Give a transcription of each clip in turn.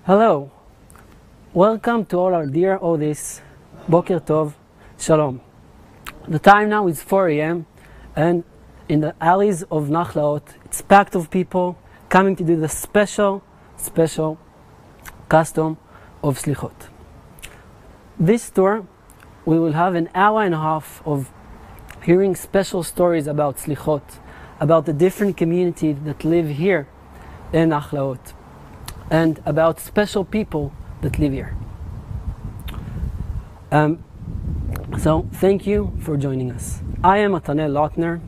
Hello, welcome to all our dear Odis. Boker Tov, Shalom. The time now is 4 a.m. and in the alleys of Nachlaot, it's packed of people coming to do the special custom of slichot. This tour, we will have an hour and a half of hearing special stories about slichot, about the different communities that live here in Nachlaot, and about special people that live here. So thank you for joining us. I am Atanel Lautner.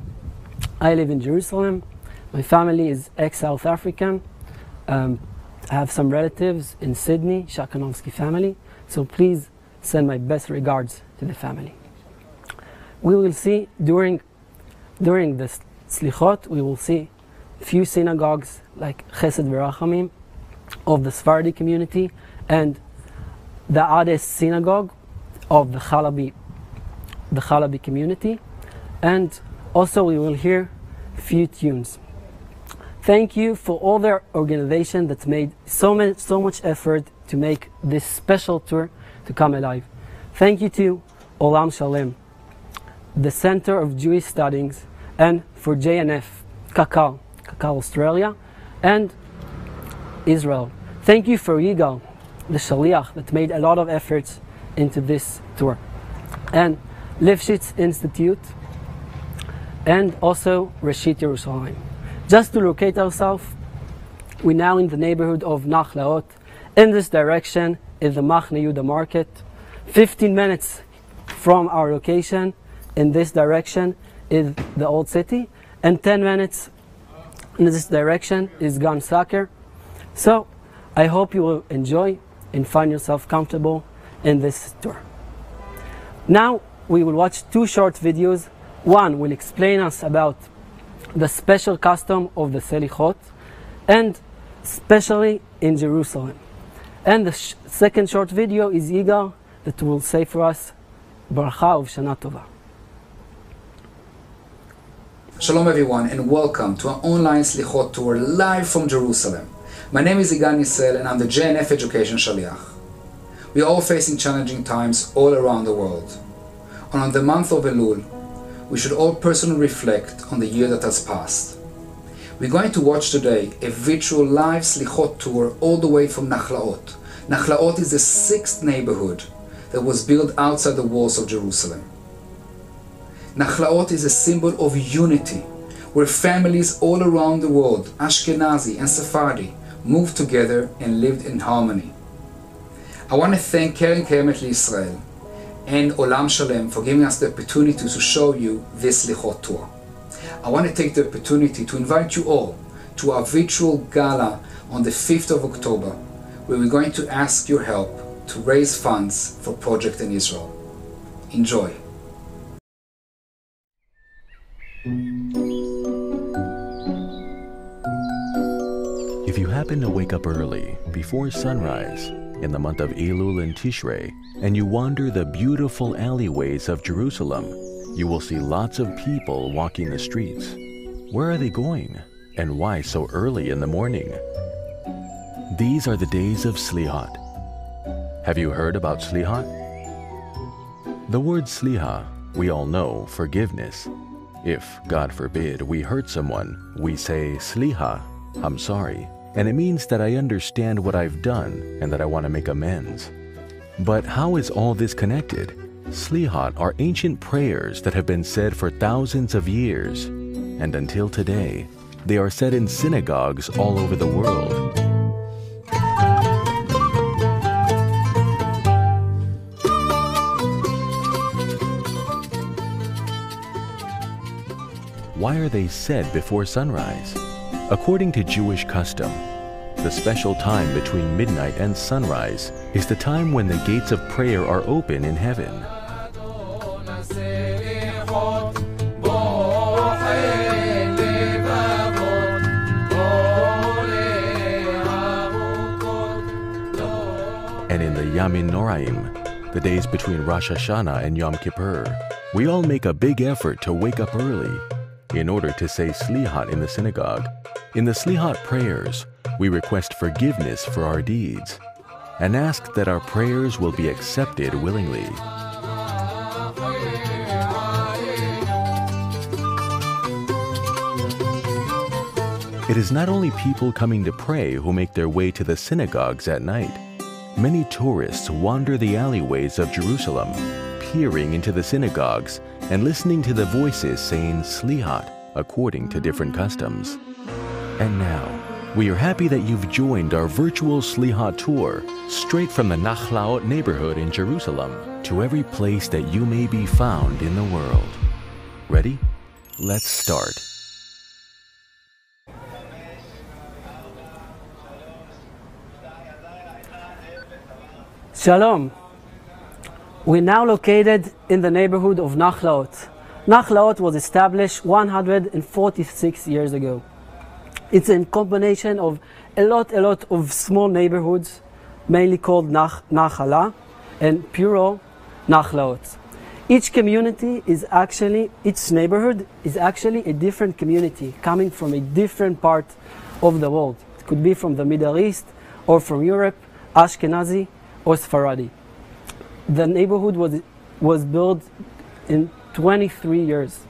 I live in Jerusalem. My family is ex-South African. I have some relatives in Sydney, Shakanowski family. So please send my best regards to the family. We will see during the slichot, we will see few synagogues like Chesed V'Rachamim of the Sephardi community and the Arya Synagogue of the Halabi community, and also we will hear few tunes. Thank you for all their organization that made so much effort to make this special tour to come alive. Thank you to Olam Shalem, the Center of Jewish Studies, and for JNF, Kakal Australia, and Israel. Thank you for Yigal, the Shaliach, that made a lot of efforts into this tour, and Levine Institute, and also Reshit Yerushalayim. Just to locate ourselves, we're now in the neighborhood of Nachlaot. In this direction is the Machne Yehuda market. 15 minutes from our location in this direction is the old city, and 10 minutes in this direction is Gan Saker. So I hope you will enjoy and find yourself comfortable in this tour. Now we will watch two short videos. One will explain us about the special custom of the slichot, and especially in Jerusalem. And the second short video is Yigal that will say for us Bracha of Shana Tova. Shalom everyone, and welcome to our online slichot tour live from Jerusalem. My name is Igan Yisrael and I'm the JNF Education Shaliach. We are all facing challenging times all around the world. And on the month of Elul, we should all personally reflect on the year that has passed. We're going to watch today a virtual live slichot tour all the way from Nachlaot. Nachlaot is the 6th neighborhood that was built outside the walls of Jerusalem. Nachlaot is a symbol of unity, where families all around the world, Ashkenazi and Sephardi, moved together and lived in harmony. I want to thank Keren Kayemet Israel and Olam Shalem for giving us the opportunity to show you this slichot tour. I want to take the opportunity to invite you all to our virtual gala on the 5th of October, where we're going to ask your help to raise funds for Project in Israel. Enjoy. If you happen to wake up early, before sunrise, in the month of Elul and Tishrei, and you wander the beautiful alleyways of Jerusalem, you will see lots of people walking the streets. Where are they going? And why so early in the morning? These are the days of slichot. Have you heard about slichot? The word slicha, we all know, forgiveness. If, God forbid, we hurt someone, we say, slicha, I'm sorry. And it means that I understand what I've done and that I want to make amends. But how is all this connected? Slichot are ancient prayers that have been said for thousands of years, and until today, they are said in synagogues all over the world. Why are they said before sunrise? According to Jewish custom, the special time between midnight and sunrise is the time when the gates of prayer are open in heaven. And in the Yamin Noraim, the days between Rosh Hashanah and Yom Kippur, we all make a big effort to wake up early in order to say slichot in the synagogue. In the slichot prayers, we request forgiveness for our deeds and ask that our prayers will be accepted willingly. It is not only people coming to pray who make their way to the synagogues at night. Many tourists wander the alleyways of Jerusalem, peering into the synagogues and listening to the voices saying slichot according to different customs. And now, we are happy that you've joined our virtual slichot tour straight from the Nachlaot neighborhood in Jerusalem to every place that you may be found in the world. Ready? Let's start. Shalom. We're now located in the neighborhood of Nachlaot. Nachlaot was established 146 years ago. It's a combination of a lot of small neighborhoods, mainly called Nachala and plural Nachlaot. Each neighborhood is actually a different community coming from a different part of the world. It could be from the Middle East or from Europe, Ashkenazi or Sephardi. The neighborhood was built in 23 years.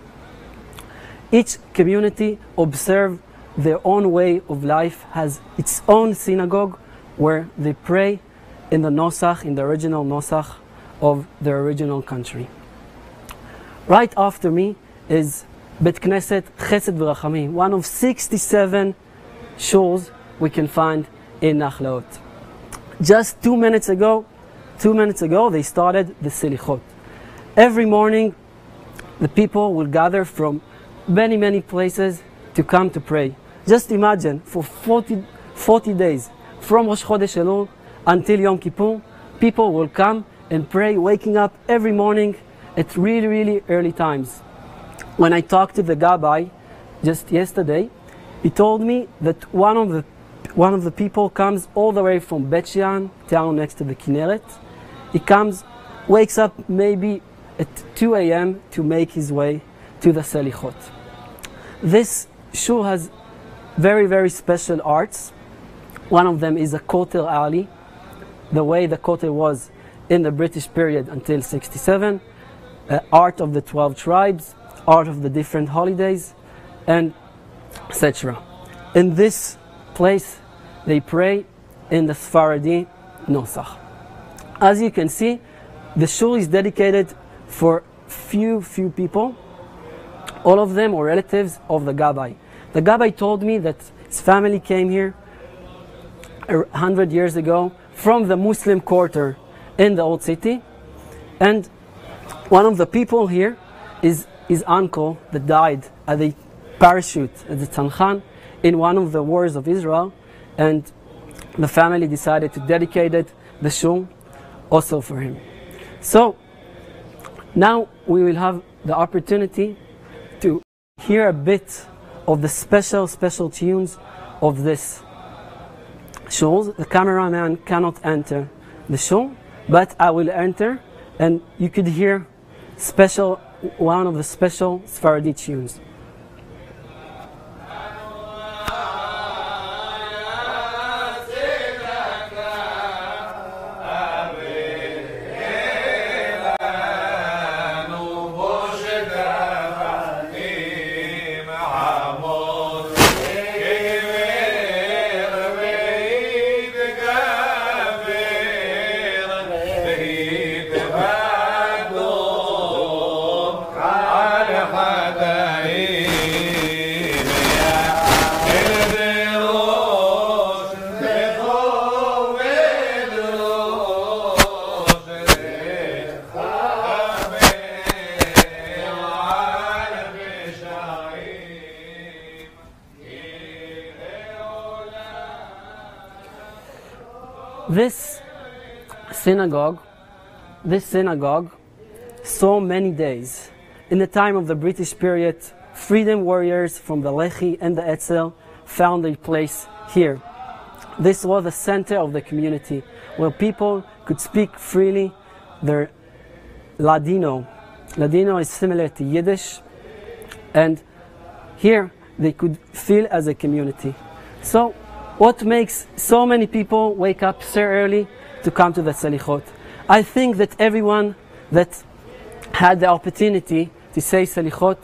Each community observes their own way of life, has its own synagogue where they pray in the Nosach, in the original Nosach of their original country. Right after me is Bet Knesset Chesed V'Rachamim, one of 67 shuls we can find in Nachlaot. Just 2 minutes ago, they started the slichot. Every morning, the people will gather from many places to come to pray. Just imagine, for 40 days, from Rosh Chodesh Elul until Yom Kippur, people will come and pray, waking up every morning at really early times. When I talked to the Rabbi just yesterday, he told me that one of the people comes all the way from Betsala, town next to the Kinneret. He wakes up maybe at 2 a.m. to make his way to the slichot. This shul has very special arts. One of them is a kotel alley, the way the kotel was in the British period until 67, art of the 12 tribes, art of the different holidays, and etc. In this place, they pray in the Sephardi Nosach. As you can see, the shul is dedicated for few people. All of them are relatives of the Rabbi. The Rabbi told me that his family came here 100 years ago from the Muslim quarter in the old city, and one of the people here is his uncle that died at the parachute at the Tzנחan in one of the wars of Israel, and the family decided to dedicate the shul also for him. So now we will have the opportunity to hear a bit of the special tunes of this shul. The cameraman cannot enter the shul, but I will enter, and you could hear one of the special Sephardi tunes. This synagogue saw many days. In the time of the British period, freedom warriors from the Lehi and the Etzel found a place here. This was the center of the community, where people could speak freely their Ladino. Ladino is similar to Yiddish, and here they could feel as a community. So what makes so many people wake up so early to come to the slichot? I think that everyone that had the opportunity to say slichot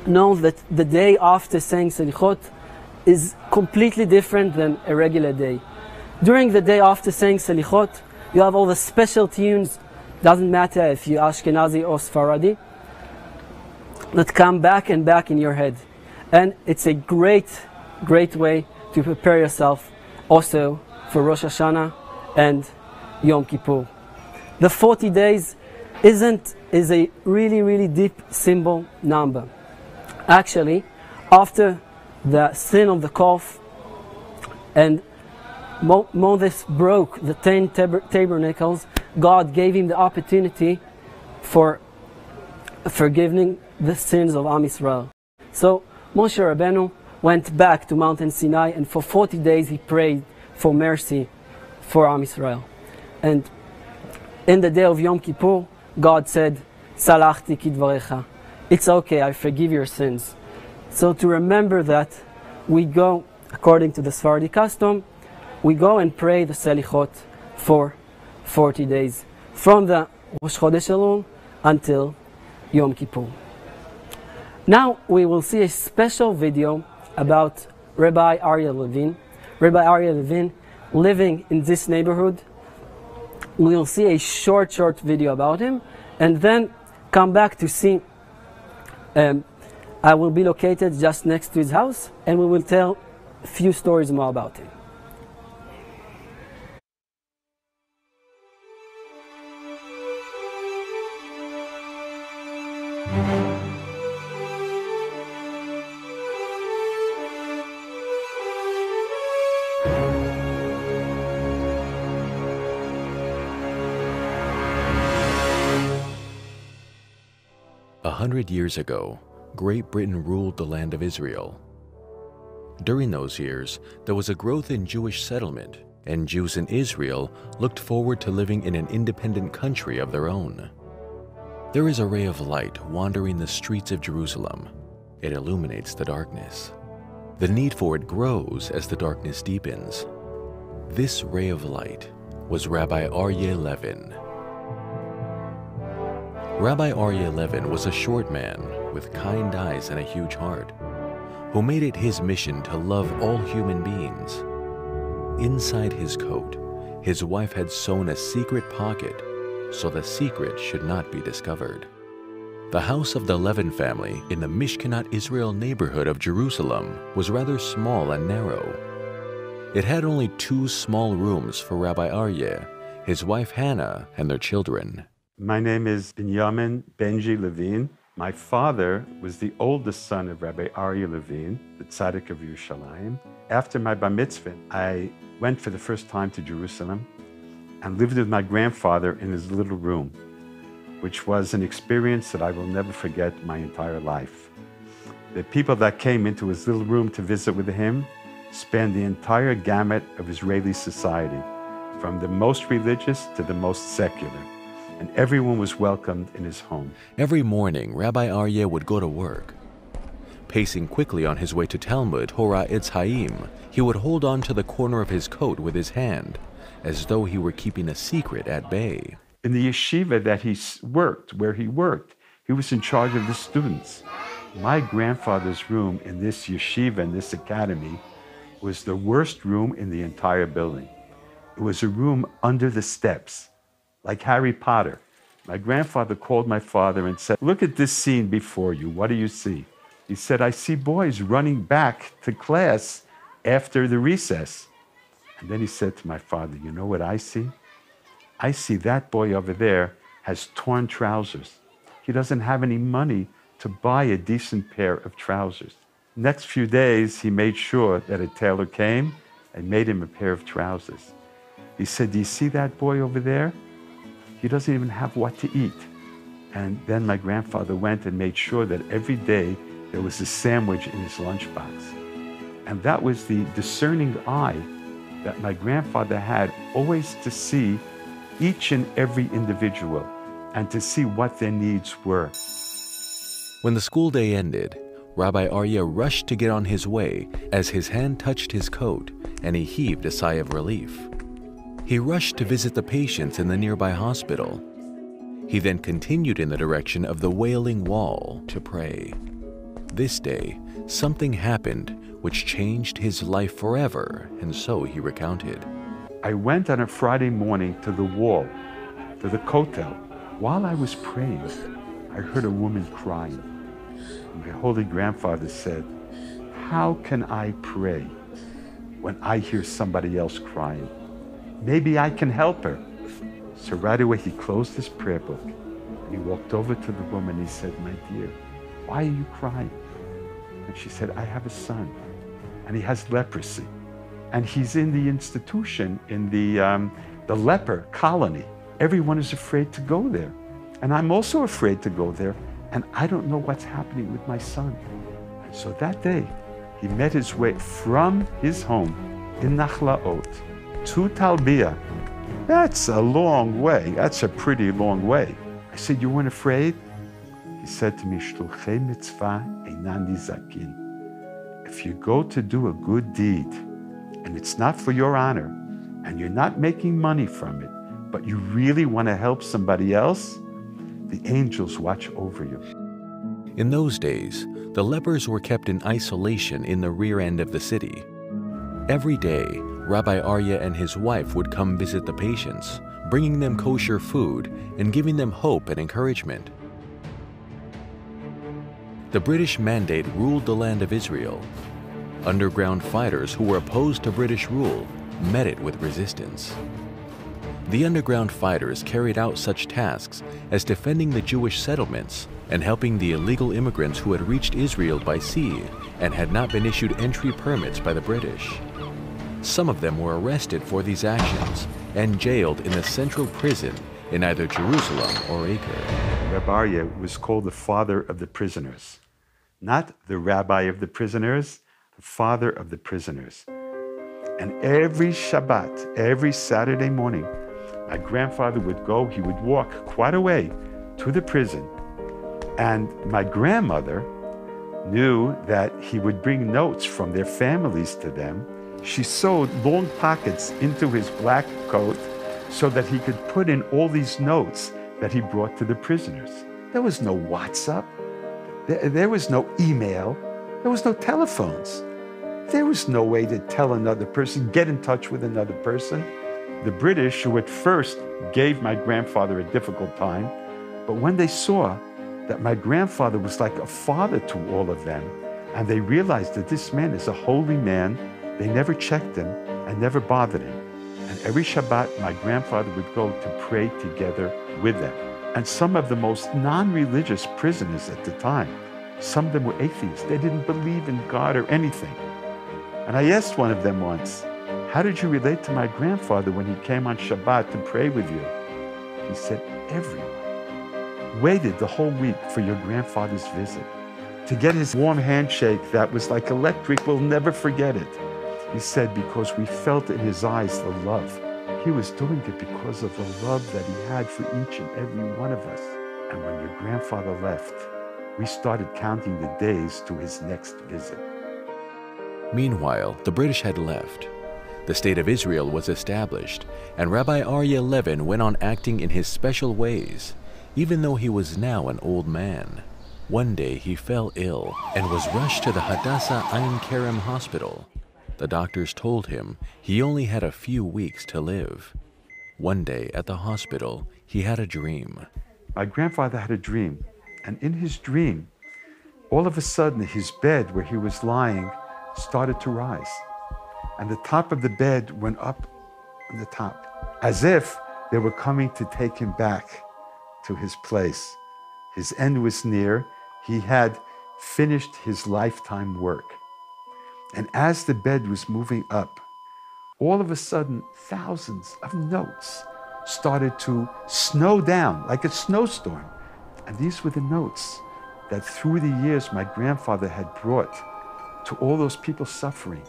knows that the day after saying slichot is completely different than a regular day. During the day after saying slichot, you have all the special tunes, doesn't matter if you're Ashkenazi or Sephardi, that come back and back in your head. And it's a great way to prepare yourself also for Rosh Hashanah and Yom Kippur. The 40 days is a really deep symbol number. Actually, after the sin of the calf and Moses broke the 10 tabernacles, God gave him the opportunity for forgiving the sins of Am Yisrael. So Moshe Rabbeinu went back to Mountain Sinai, and for 40 days he prayed for mercy for Am Yisrael. And in the day of Yom Kippur, God said, Salachti kidvarecha. It's okay, I forgive your sins. So to remember that, we go, according to the Sephardi custom, we go and pray the slichot for 40 days, from the Rosh Chodesh Elul until Yom Kippur. Now we will see a special video about Rabbi Arya Levine. Rabbi Arya Levine living in this neighborhood. We will see a short video about him, and then come back to see. I will be located just next to his house, and we will tell a few stories more about him. A 100 years ago, Great Britain ruled the land of Israel. During those years, there was a growth in Jewish settlement, and Jews in Israel looked forward to living in an independent country of their own. There is a ray of light wandering the streets of Jerusalem. It illuminates the darkness. The need for it grows as the darkness deepens. This ray of light was Rabbi Arya Levine. Rabbi Arya Levine was a short man with kind eyes and a huge heart, who made it his mission to love all human beings. Inside his coat, his wife had sewn a secret pocket so the secret should not be discovered. The house of the Levine family in the Mishkenot Israel neighborhood of Jerusalem was rather small and narrow. It had only 2 small rooms for Rabbi Arya, his wife Hannah, and their children. My name is Binyamin Benji Levine. My father was the oldest son of Rabbi Arya Levine, the tzaddik of Yerushalayim. After my bar mitzvah, I went for the first time to Jerusalem and lived with my grandfather in his little room, which was an experience that I will never forget my entire life. The people that came into his little room to visit with him spanned the entire gamut of Israeli society, from the most religious to the most secular. And everyone was welcomed in his home. Every morning, Rabbi Arya would go to work. Pacing quickly on his way to Talmud, Hora Etz Haim, he would hold on to the corner of his coat with his hand, as though he were keeping a secret at bay. In the yeshiva that he worked, he was in charge of the students. My grandfather's room in this yeshiva, in this academy, was the worst room in the entire building. It was a room under the steps, like Harry Potter. My grandfather called my father and said, "Look at this scene before you. What do you see?" He said, "I see boys running back to class after the recess." And then he said to my father, "You know what I see? I see that boy over there has torn trousers. He doesn't have any money to buy a decent pair of trousers." Next few days, he made sure that a tailor came and made him a pair of trousers. He said, "Do you see that boy over there? He doesn't even have what to eat." And then my grandfather went and made sure that every day there was a sandwich in his lunchbox. And that was the discerning eye that my grandfather had, always to see each and every individual and to see what their needs were. When the school day ended, Rabbi Arya rushed to get on his way as his hand touched his coat and he heaved a sigh of relief. He rushed to visit the patients in the nearby hospital. He then continued in the direction of the Wailing Wall to pray. This day, something happened which changed his life forever, and so he recounted. I went on a Friday morning to the wall, to the kotel. While I was praying, I heard a woman crying. My holy grandfather said, "How can I pray when I hear somebody else crying? Maybe I can help her." So right away he closed his prayer book and he walked over to the woman and he said, "My dear, why are you crying?" And she said, "I have a son and he has leprosy and he's in the institution, in the leper colony. Everyone is afraid to go there. And I'm also afraid to go there, and I don't know what's happening with my son." And so that day, he met his way from his home in Nachlaot to Talbiyah. That's a long way. That's a pretty long way. I said, "You weren't afraid?" He said to me, "Shluchei mitzvah einan nizakin." If you go to do a good deed, and it's not for your honor, and you're not making money from it, but you really want to help somebody else, the angels watch over you. In those days, the lepers were kept in isolation in the rear end of the city. Every day, Rabbi Arya and his wife would come visit the patients, bringing them kosher food and giving them hope and encouragement. The British Mandate ruled the land of Israel. Underground fighters who were opposed to British rule met it with resistance. The underground fighters carried out such tasks as defending the Jewish settlements and helping the illegal immigrants who had reached Israel by sea and had not been issued entry permits by the British. Some of them were arrested for these actions and jailed in the central prison in either Jerusalem or Acre. Rabbi Arya was called the father of the prisoners. Not the rabbi of the prisoners, the father of the prisoners. And every Shabbat, every Saturday morning, my grandfather would go, he would walk quite a way to the prison. And my grandmother knew that he would bring notes from their families to them. She sewed long pockets into his black coat so that he could put in all these notes that he brought to the prisoners. There was no WhatsApp. There was no email. There was no telephones. There was no way to tell another person, get in touch with another person. The British, who at first gave my grandfather a difficult time, but when they saw that my grandfather was like a father to all of them, and they realized that this man is a holy man, they never checked him and never bothered him. And every Shabbat, my grandfather would go to pray together with them. And some of the most non-religious prisoners at the time, some of them were atheists. They didn't believe in God or anything. And I asked one of them once, "How did you relate to my grandfather when he came on Shabbat to pray with you?" He said, "Everyone waited the whole week for your grandfather's visit. To get his warm handshake that was like electric, we'll never forget it." He said, "Because we felt in his eyes the love. He was doing it because of the love that he had for each and every one of us." And when your grandfather left, we started counting the days to his next visit. Meanwhile, the British had left. The State of Israel was established, and Rabbi Arya Levin went on acting in his special ways, even though he was now an old man. One day he fell ill and was rushed to the Hadassah Ein Kerem hospital. The doctors told him he only had a few weeks to live. One day at the hospital, he had a dream. My grandfather had a dream, and in his dream, all of a sudden his bed where he was lying started to rise. And the top of the bed went up on the top, as if they were coming to take him back to his place. His end was near. He had finished his lifetime work. And as the bed was moving up, all of a sudden, thousands of notes started to snow down like a snowstorm. And these were the notes that through the years my grandfather had brought to all those people suffering,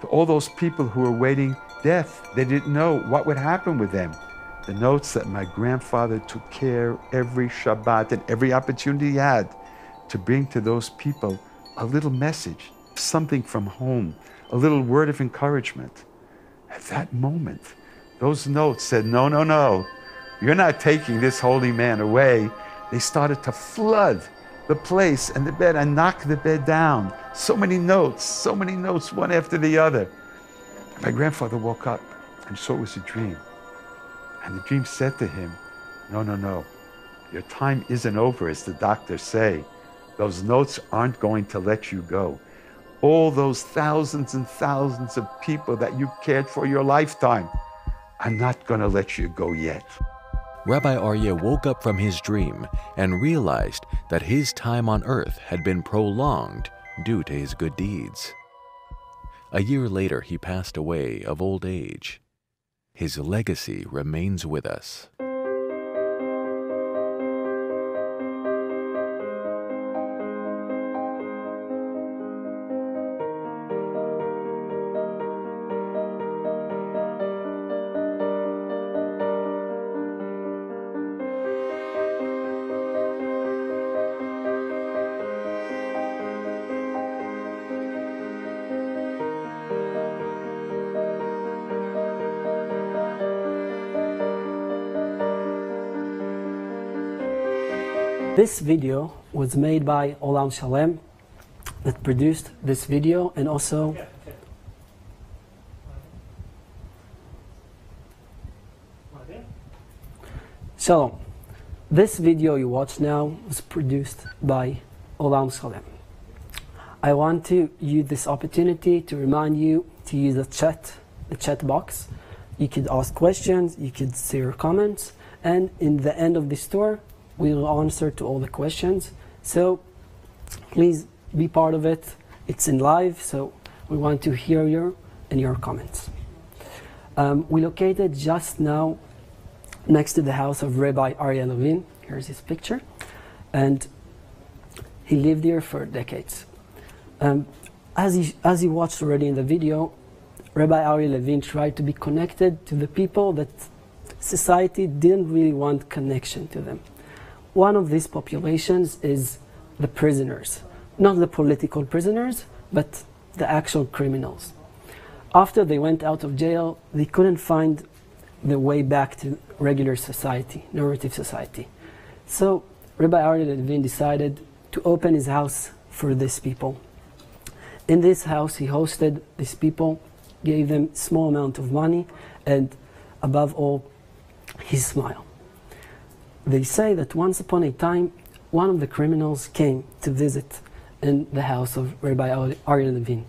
to all those people who were waiting death. They didn't know what would happen with them. The notes that my grandfather took care every Shabbat and every opportunity he had to bring to those people a little message, something from home, a little word of encouragement. At that moment, those notes said, no, no, no, you're not taking this holy man away. They started to flood the place and the bed and knock the bed down. So many notes, one after the other. My grandfather woke up and saw it was a dream. And the dream said to him, no, no, no, your time isn't over, as the doctors say. Those notes aren't going to let you go. All those thousands and thousands of people that you cared for your lifetime are not going to let you go yet. Rabbi Arya woke up from his dream and realized that his time on earth had been prolonged due to his good deeds. A year later, he passed away of old age. His legacy remains with us. This video was made by Olam Shalem that produced this video, and also Shalom. This video you watch now was produced by Olam Shalem. I want to use this opportunity to remind you to use the chat box. You could ask questions, you could say your comments, and in the end of this tour, we will answer to all the questions. So please be part of it. It's in live, so we want to hear your comments. We located just now next to the house of Rabbi Arya Levine. Here's his picture. And he lived here for decades. As you watched already in the video, Rabbi Arya Levine tried to be connected to the people that society didn't really want connection to them. One of these populations is the prisoners, not the political prisoners, but the actual criminals. After they went out of jail, they couldn't find the way back to regular society, normative society. So Rabbi Arya Levine decided to open his house for these people. In this house, he hosted these people, gave them small amount of money, and above all, his smile. They say that once upon a time, one of the criminals came to visit in the house of Rabbi Arya Levine.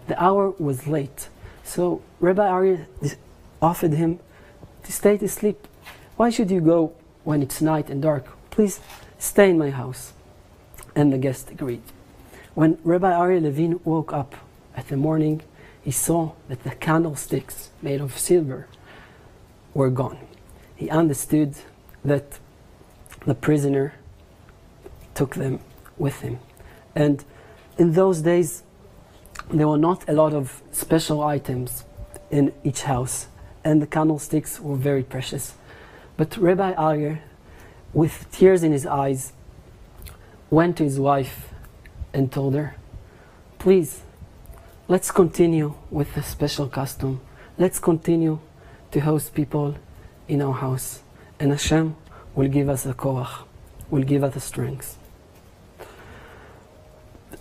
The hour was late, so Rabbi Arya offered him to stay to sleep. Why should you go when it's night and dark? Please stay in my house. And the guest agreed. When Rabbi Arya Levine woke up at the morning, he saw that the candlesticks made of silver were gone. He understood that the prisoner took them with him. And in those days, there were not a lot of special items in each house, and the candlesticks were very precious. But Rabbi Arya, with tears in his eyes, went to his wife and told her, please, let's continue with the special custom. Let's continue to host people in our house. And Hashem will give us the koach, will give us the strength.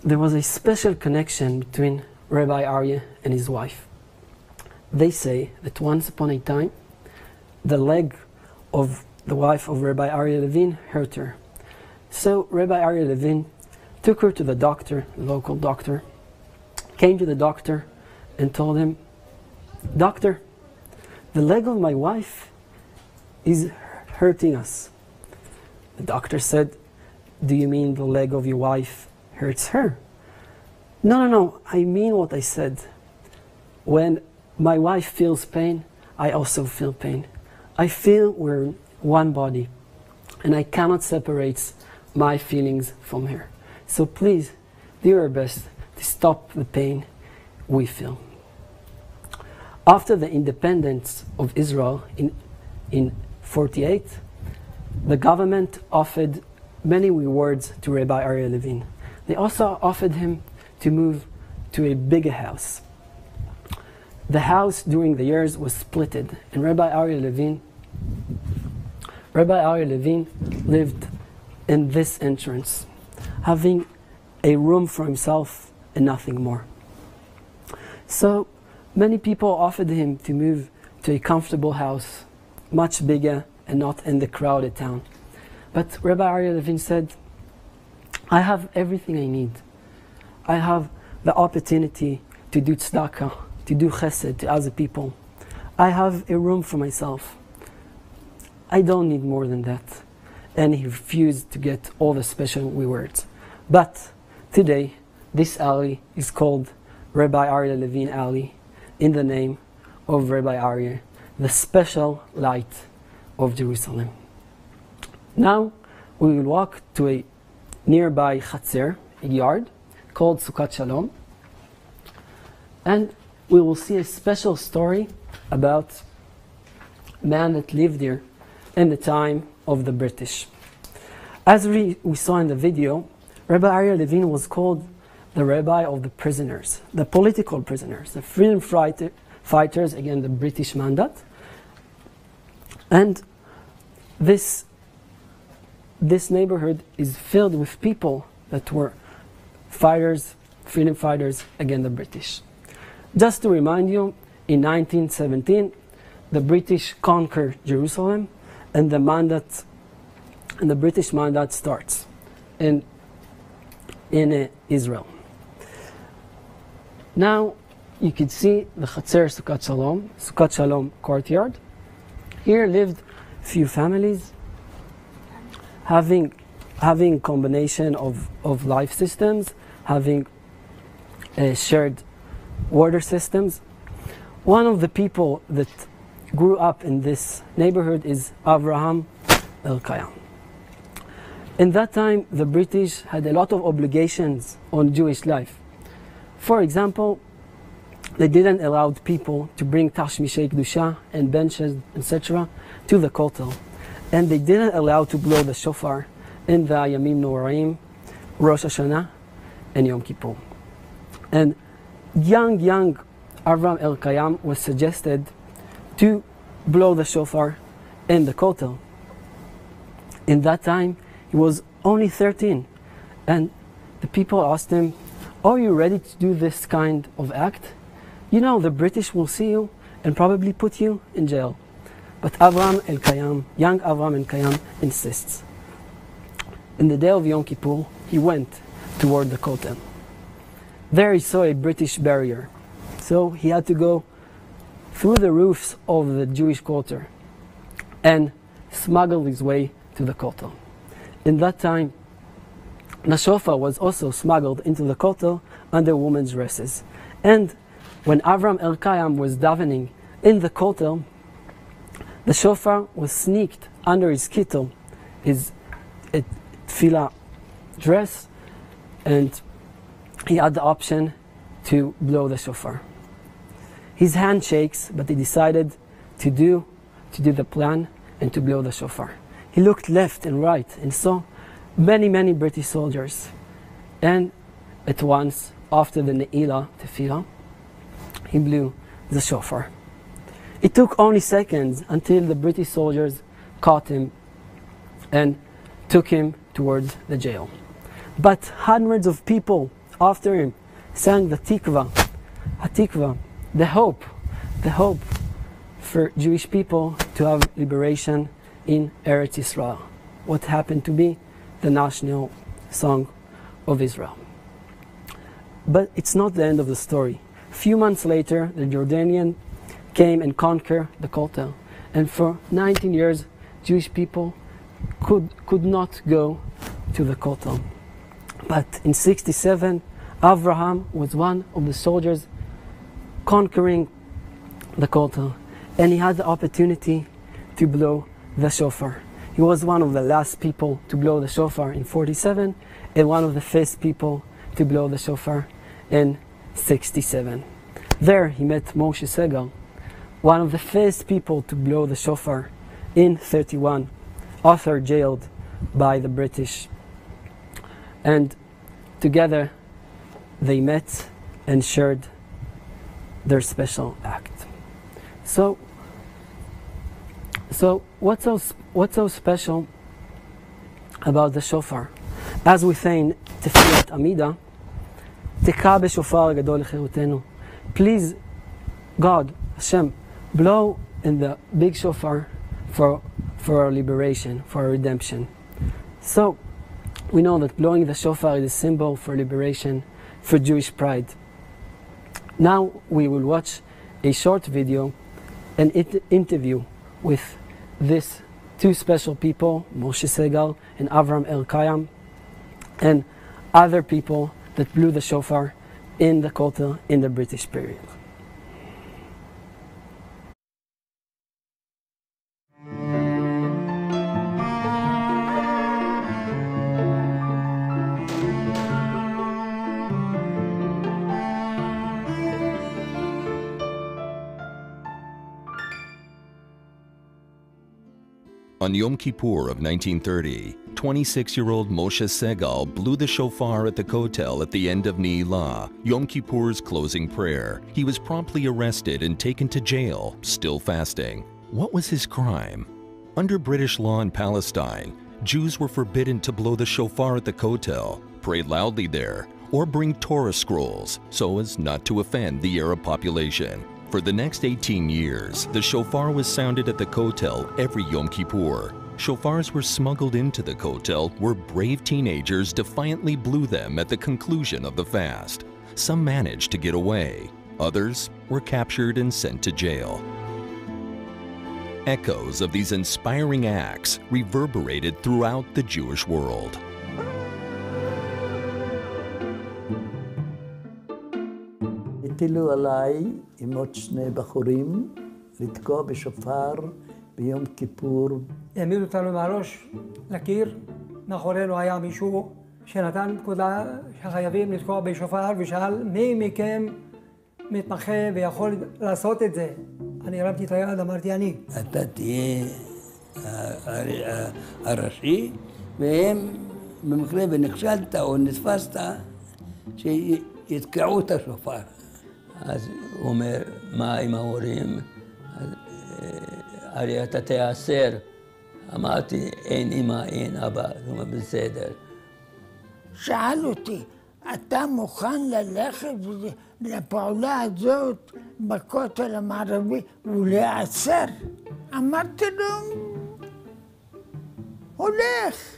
There was a special connection between Rabbi Arya and his wife. They say that once upon a time, the leg of the wife of Rabbi Arya Levine hurt her. So Rabbi Arya Levine took her to the doctor, the local doctor, came to the doctor and told him, Doctor, the leg of my wife is hurting us. The doctor said, do you mean the leg of your wife hurts her? No, I mean what I said. When my wife feels pain, I also feel pain. I feel we're one body, and I cannot separate my feelings from her. So please, do your best to stop the pain we feel. After the independence of Israel in 1948, the government offered many rewards to Rabbi Arya Levine. They also offered him to move to a bigger house. The house during the years was splitted, and Rabbi Arya Levine lived in this entrance, having a room for himself and nothing more. So many people offered him to move to a comfortable house, much bigger and not in the crowded town. But Rabbi Arya Levine said, I have everything I need. I have the opportunity to do tzedakah, to do chesed to other people. I have a room for myself. I don't need more than that. And he refused to get all the special rewards. But today, this alley is called Rabbi Arya Levine Alley, in the name of Rabbi Arya, the special light of Jerusalem. Now we will walk to a nearby chatzer, a yard, called Sukkot Shalom, and we will see a special story about a man that lived there in the time of the British. As we saw in the video, Rabbi Arya Levine was called the rabbi of the prisoners, the political prisoners, the freedom fighters against the British mandate. And this neighborhood is filled with people that were fighters, freedom fighters against the British. Just to remind you, in 1917, the British conquered Jerusalem, and the British mandate starts in Israel. Now you can see the Chatzer Sukkot Shalom courtyard. Here lived few families having combination of life systems, having shared water systems. One of the people that grew up in this neighborhood is Avraham El-Kayam. In that time, the British had a lot of obligations on Jewish life. For example, they didn't allow people to bring tashmishei kedusha and benches, etc., to the kotel, and they didn't allow to blow the shofar in the Yamim Noraim, Rosh Hashanah, and Yom Kippur. And young Avraham El-Kayam was suggested to blow the shofar in the kotel. In that time, he was only 13, and the people asked him, are you ready to do this kind of act? You know, the British will see you and probably put you in jail. But Avraham El-Kayam, young Avraham El-Kayam, insists. In the day of Yom Kippur, he went toward the kotel. There he saw a British barrier, so he had to go through the roofs of the Jewish quarter and smuggle his way to the kotel. In that time, the shofar was also smuggled into the kotel under women's dresses. And when Avraham El-Kayam was davening in the kotel, the shofar was sneaked under his kittel, his tefillah dress, and he had the option to blow the shofar. His hand shakes, but he decided to do the plan and to blow the shofar. He looked left and right and saw many British soldiers. And at once, after the Ne'ilah tefillah, he blew the shofar. It took only seconds until the British soldiers caught him and took him towards the jail. But hundreds of people after him sang the Hatikva, the hope for Jewish people to have liberation in Eretz Yisrael, what happened to be the national song of Israel. But it's not the end of the story. A few months later, the Jordanian came and conquered the kotel, and for 19 years, Jewish people could not go to the kotel. But in 1967, Avraham was one of the soldiers conquering the kotel, and he had the opportunity to blow the shofar. He was one of the last people to blow the shofar in 1947, and one of the first people to blow the shofar in 1967. There he met Moshe Segal, one of the first people to blow the shofar in 31, author jailed by the British. And together they met and shared their special act. So what's so special about the shofar? As we say in Tefillat Amida, תקע בשופר גדול לחירותנו. Please, God, Hashem, blow in the big shofar for our liberation, for our redemption. So, we know that blowing the shofar is a symbol for liberation, for Jewish pride. Now we will watch a short video, an interview with these two special people, Moshe Segal and Avram Elkayam, and other people that blew the shofar in the Kotel in the British period. On Yom Kippur of 1930, 26-year-old Moshe Segal blew the shofar at the Kotel at the end of Ne'ilah, Yom Kippur's closing prayer. He was promptly arrested and taken to jail, still fasting. What was his crime? Under British law in Palestine, Jews were forbidden to blow the shofar at the Kotel, pray loudly there, or bring Torah scrolls so as not to offend the Arab population. For the next 18 years, the shofar was sounded at the Kotel every Yom Kippur. Shofars were smuggled into the Kotel where brave teenagers defiantly blew them at the conclusion of the fast. Some managed to get away. Others were captured and sent to jail. Echoes of these inspiring acts reverberated throughout the Jewish world. הטילו עליי עם עוד שני בחורים לתקוע בשופר ביום כיפור. העמידו אותנו מהראש לקיר, מאחורינו היה מישהו שנתן פקודה שחייבים לתקוע בשופר ושאל מי מכם מתמחה ויכול לעשות את זה. אני הרמתי את היד, אמרתי אני. אתה תהיה הראשי, והם במקרה ונכשלת או נתפסת שיתקעו את השופר. אז הוא אומר, מה עם ההורים? אריה, אתה תיאסר. אמרתי, אין אמא, אין אבא. הוא אומר, בסדר. שאל אותי, אתה מוכן ללכת לפעולה הזאת בכותל המערבי ולהיעצר? אמרתי לו, הולך.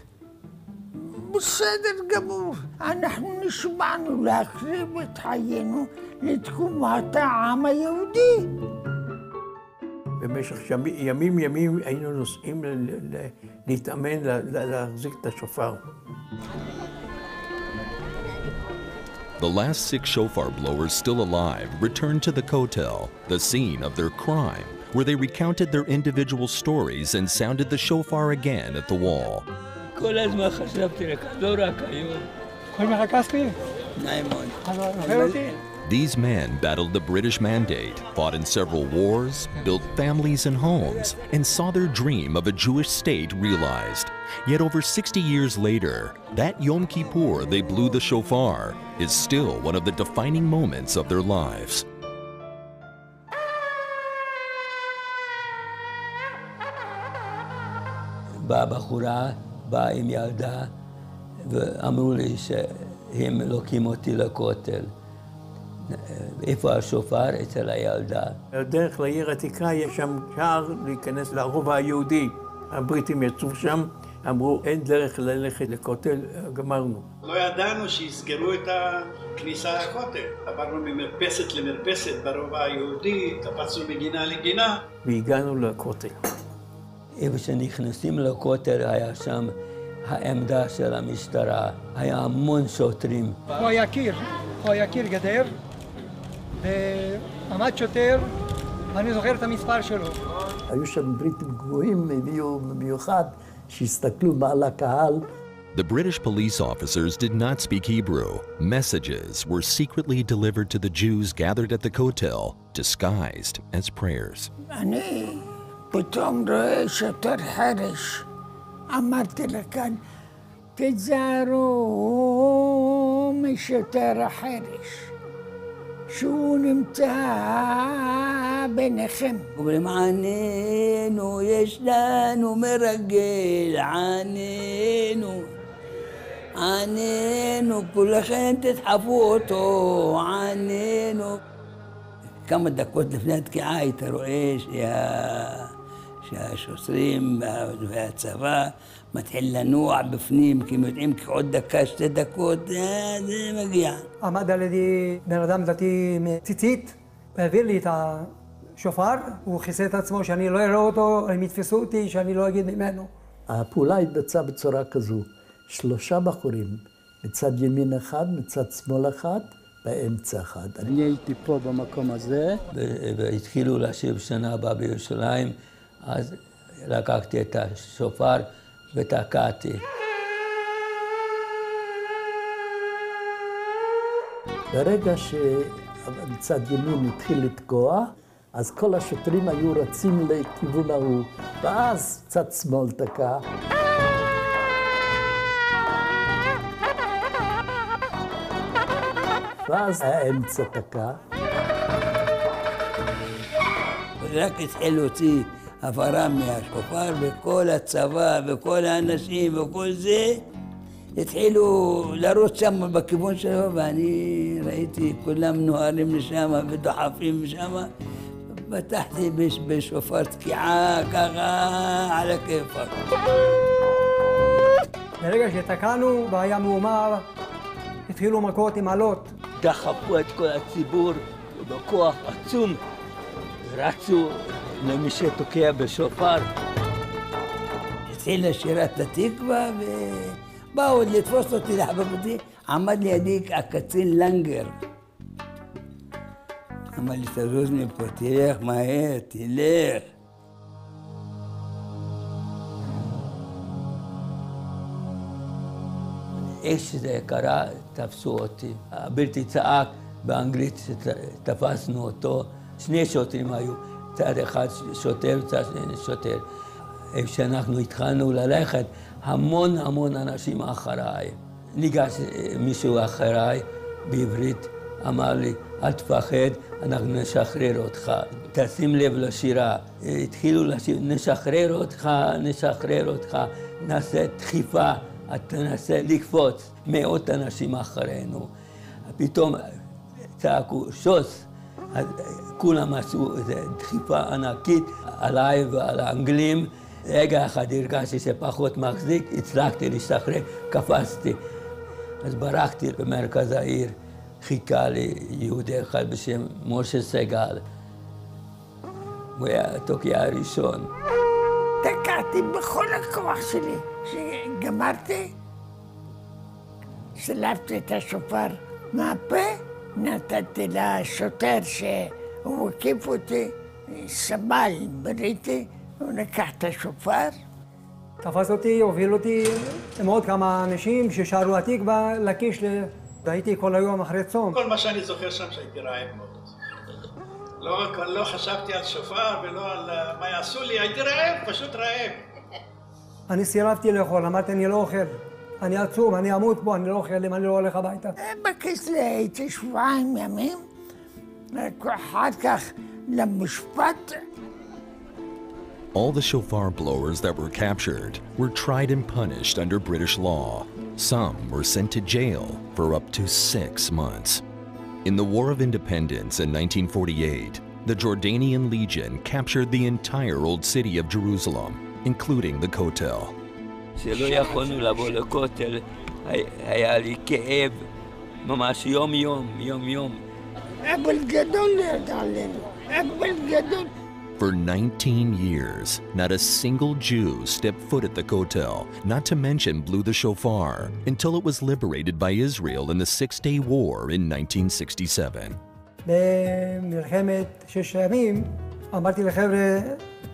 בסדר גמור, אנחנו נשבענו להקריב את חיינו לתקומת העם היהודי. במשך ימים היינו נוסעים להתאמן להחזיק את השופר. The last 6 shofar blowers still alive returned to the Kotel, the scene of their crime, where they recounted their individual stories and sounded the shofar again at the wall. כל הזמן חשבתי לך, לא רק היום. כל מחכס לי? נאימון. These men battled the British mandate, fought in several wars, built families and homes, and saw their dream of a Jewish state realized. Yet over 60 years later, that Yom Kippur they blew the shofar is still one of the defining moments of their lives. באה בחורה, באה עם ילדה, ואמרו לי שהם לוקחים אותי לכותל. איפה השופר? אצל הילדה. בדרך לעיר העתיקה יש שם שער להיכנס לרובע היהודי. הבריטים יצאו שם, אמרו אין דרך ללכת לכותל, גמרנו. לא ידענו שיסגרו את הכניסה לכותל. עברנו ממרפסת למרפסת ברובע היהודי, קפצנו מגינה לגינה. והגענו לכותל. איפה שנכנסים לכותל היה שם העמדה של המשטרה. היה המון שוטרים. הוא היה קיר גדר, ועמד שוטר, ואני זוכר את המספר שלו. היו שם בריטים גבוהים, הביאו במיוחד, שהסתכלו מעל הקהל. The British police officers did not speak Hebrew. Messages were secretly delivered to the Jews gathered at the Kotel, disguised as prayers. אני פתאום רואה שוטר חרש. אמרתי לכאן, תזהרו משוטר החרש, שהוא נמצא ביניכם. אומרים, עננו, יש לנו מרגל, עננו. עננו, כולכם תדחפו אותו, עננו. כמה דקות לפני התקיעה היית רואה שהשוטרים והצבא מתחיל לנוע בפנים, כי הם יודעים עוד דקה, 2 דקות, זה מגיע. עמד על ידי בן אדם דתי מציצית, והעביר לי את השופר, הוא כיסה את עצמו שאני לא אראה אותו, הם יתפסו אותי, שאני לא אגיד ממנו. הפעולה התבצעה בצורה כזו, 3 בחורים, מצד ימין אחד, מצד שמאל אחד, באמצע אחד. אני הייתי פה במקום הזה. והתחילו לשיר שנה הבאה בירושלים, אז לקחתי את השופר ותקעתי. ברגע שמצד ימין התחיל לתקוע, אז כל השוטרים היו רצים לכיוון ההוא, ואז צד שמאל תקע. ואז האמצע תקע. רק התחיל להוציא הפרה מהשופר, וכל הצבא וכל האנשים וכל זה התחילו לרוץ שם בכיוון שלו, ואני ראיתי כולם נוהרים לשם ודוחפים לשם. פתחתי בשופר תקיעה ככה על הכיפאק. ברגע שתקענו והיה מהומה, התחילו מכות עם עלות. דחפו את כל הציבור בכוח עצום, רצו למי שתוקע בשופר. התחילה שירת התקווה ובאו לתפוס אותי לחבב אותי. עמד לידי הקצין לנגר. אמר לי, תזוז מפה, תלך מהר, תלך. איך שזה קרה, תפסו אותי. הבלתי צעק באנגלית שתפסנו אותו. 2 שוטרים היו, צד אחד שוטר, צד שני שוטר. איפה שאנחנו התחלנו ללכת, המון אנשים אחריי. ניגש מישהו אחריי בעברית, אמר לי, אל תפחד, אנחנו נשחרר אותך. תשים לב לשירה. התחילו לשיר, נשחרר אותך, נעשה דחיפה. אתה תנסה לקפוץ, 100 אנשים אחרינו. פתאום צעקו שוס, כולם עשו איזו דחיפה ענקית עליי ועל האנגלים. רגע אחד הרגשתי שפחות מחזיק, הצלחתי להשתחרר, קפצתי. אז ברחתי במרכז העיר, חיכה לי יהודי אחד בשם משה סגל. הוא היה התוקע הראשון. תקעתי בכל הכוח שלי. כשגמרתי, שלפתי את השופר מהפה, נתתי לשוטר שהוא הקיף אותי, סבל בריטי, הוא לקח את השופר. תפס אותי, הוביל אותי עם עוד כמה אנשים ששרו התקווה לקיש. והייתי כל היום אחרי צום. כל מה שאני זוכר שם שהייתי רעב מאוד. לא חשבתי על שופר ולא על מה יעשו לי, הייתי רעב, פשוט רעב. אני סירבתי לאכול, אמרתי אני לא אוכל. אני עצום, אני אמות פה, אני לא אוכל אם אני לא הולך הביתה. בכסלו הייתי 2 ימים, אחר כך למשפט. All the shofar blowers that were captured were tried and punished under British law. Some were sent to jail for up to 6 months. In the War of Independence in 1948, the Jordanian Legion captured the entire old city of Jerusalem, including the Kotel. שלא יכולנו לבוא לכותל, היה לי כאב, ממש יום-יום. אבל גדול ידע עלינו, אבל גדול. For 19 years, not a single Jew stepped foot at the Kotel, not to mention blew the shofar, until it was liberated by Israel in the 6-Day War in 1967. במלחמת 6 הימים, אמרתי לחבר'ה,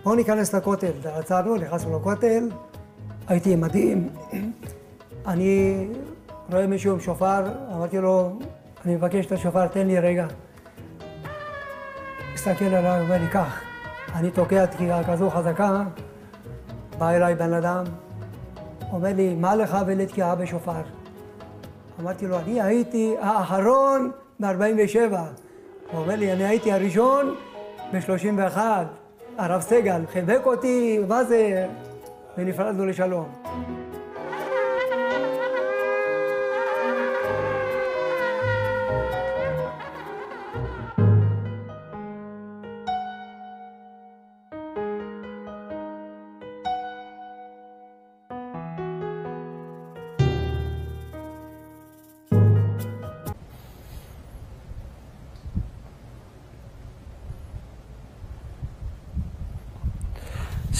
בואו ניכנס לכותל. עצרנו, נכנסנו לכותל, הייתי מדהים. אני רואה מישהו עם שופר, אמרתי לו, אני מבקש את השופר, תן לי רגע. הסתכל עליי, אומר לי, קח. אני תוקע תקיעה כזו חזקה, בא אליי בן אדם, אומר לי, מה לך ולתקיעה בשופר? אמרתי לו, אני הייתי האחרון ב-47. הוא אומר לי, אני הייתי הראשון ב-31. הרב סגל חיבק אותי, מה זה? ונפרדנו לשלום.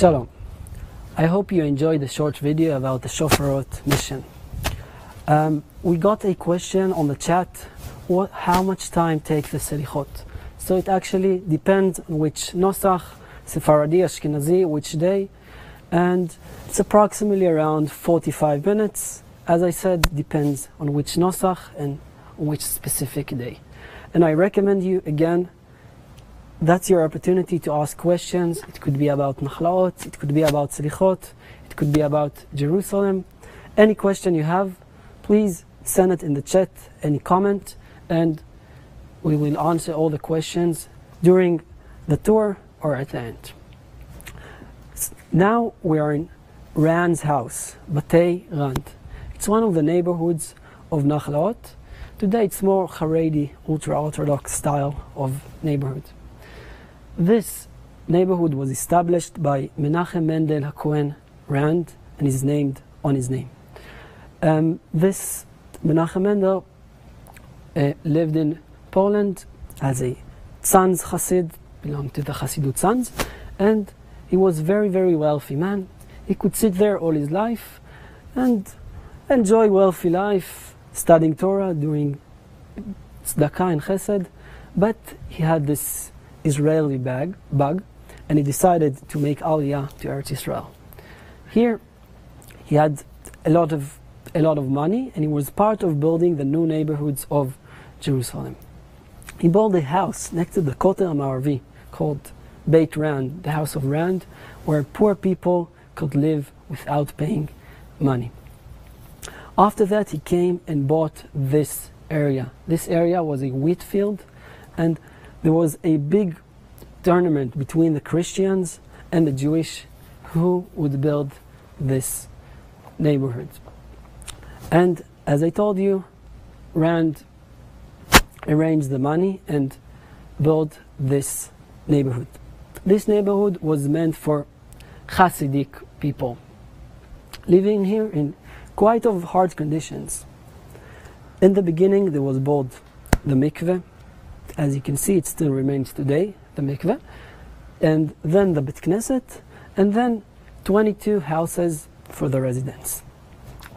Shalom. I hope you enjoyed the short video about the shofarot mission. We got a question on the chat, how much time takes the slichot? So it actually depends on which nosach, Sephardi, Ashkenazi, which day, and it's approximately around 45 minutes. As I said, depends on which nosach and on which specific day. And I recommend you, again, that's your opportunity to ask questions. It could be about Nachlaot, it could be about slichot, it could be about Jerusalem. Any question you have, please send it in the chat, any comment, and we will answer all the questions during the tour or at the end. Now we are in Rand's house, Batei Rand. It's one of the neighborhoods of Nachlaot. Today it's more Haredi, ultra-Orthodox style of neighborhood. This neighborhood was established by Menachem Mendel HaKohen Rand and is named on his name. This Menachem Mendel lived in Poland as a Tzanz Chassid, belonged to the Chassidut Tzanz, and he was very, very wealthy man. He could sit there all his life and enjoy wealthy life, studying Torah, doing tzedakah and chesed, but he had this Israeli bug, and he decided to make Arya to Eretz Israel. Here, he had a lot of money, and he was part of building the new neighborhoods of Jerusalem. He built a house next to the Kotel HaMa'arvi called Beit Rand, the House of Rand, where poor people could live without paying money. After that, he came and bought this area. This area was a wheat field, and there was a big tournament between the Christians and the Jewish who would build this neighborhood. And as I told you, Rand arranged the money and built this neighborhood. This neighborhood was meant for Hasidic people living here in quite of hard conditions. In the beginning there was built the mikveh. As you can see, it still remains today, the mikveh, and then the Bet Knesset, and then 22 houses for the residents.